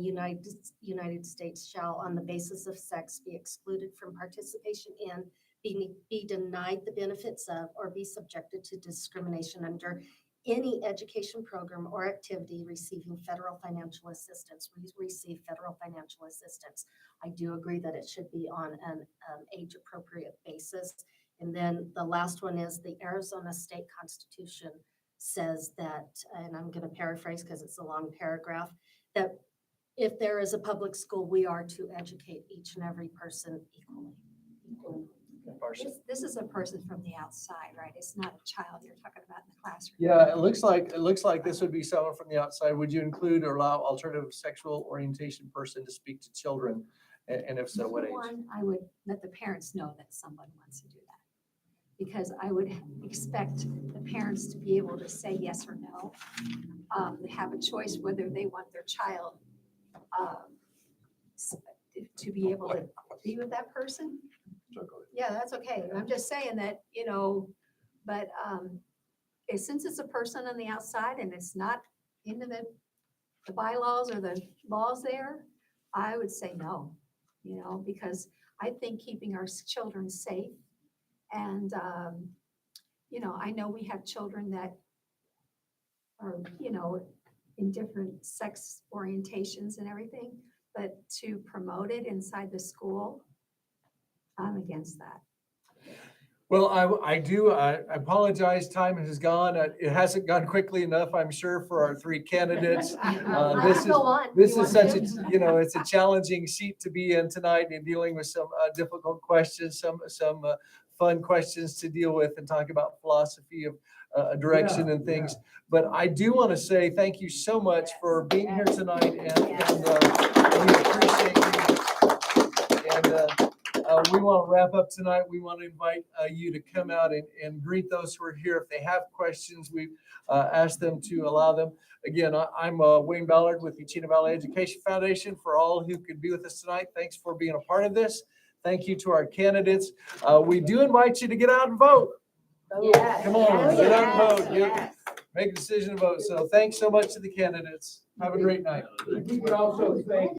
[SPEAKER 3] United States shall, on the basis of sex, be excluded from participation in, be denied the benefits of, or be subjected to discrimination under any education program or activity receiving federal financial assistance. We receive federal financial assistance. I do agree that it should be on an age-appropriate basis. And then the last one is the Arizona State Constitution says that, and I'm going to paraphrase because it's a long paragraph, that if there is a public school, we are to educate each and every person equally.
[SPEAKER 1] Marcia?
[SPEAKER 4] This is a person from the outside, right? It's not a child you're talking about in the classroom.
[SPEAKER 1] Yeah, it looks like this would be someone from the outside. Would you include or allow alternative sexual orientation person to speak to children? And if so, what age?
[SPEAKER 4] One, I would let the parents know that someone wants to do that. Because I would expect the parents to be able to say yes or no. They have a choice whether they want their child to be able to be with that person. Yeah, that's okay. I'm just saying that, you know, but since it's a person on the outside and it's not into the bylaws or the laws there, I would say no, you know, because I think keeping our children safe and, you know, I know we have children that are, you know, in different sex orientations and everything, but to promote it inside the school, I'm against that.
[SPEAKER 1] Well, I apologize. Time has gone. It hasn't gone quickly enough, I'm sure, for our three candidates. This is such a, you know, it's a challenging seat to be in tonight in dealing with some difficult questions, some fun questions to deal with and talk about philosophy of direction and things. But I do want to say thank you so much for being here tonight, and we appreciate you. And we want to wrap up tonight. We want to invite you to come out and greet those who are here. If they have questions, we ask them to allow them. Again, I'm Wayne Ballard with the Chino Valley Education Foundation. For all who could be with us tonight, thanks for being a part of this. Thank you to our candidates. We do invite you to get out and vote.
[SPEAKER 3] Yes.
[SPEAKER 1] Come on, get out and vote.
[SPEAKER 3] Yes.
[SPEAKER 1] Make a decision to vote. So thanks so much to the candidates. Have a great night.
[SPEAKER 2] We would also thank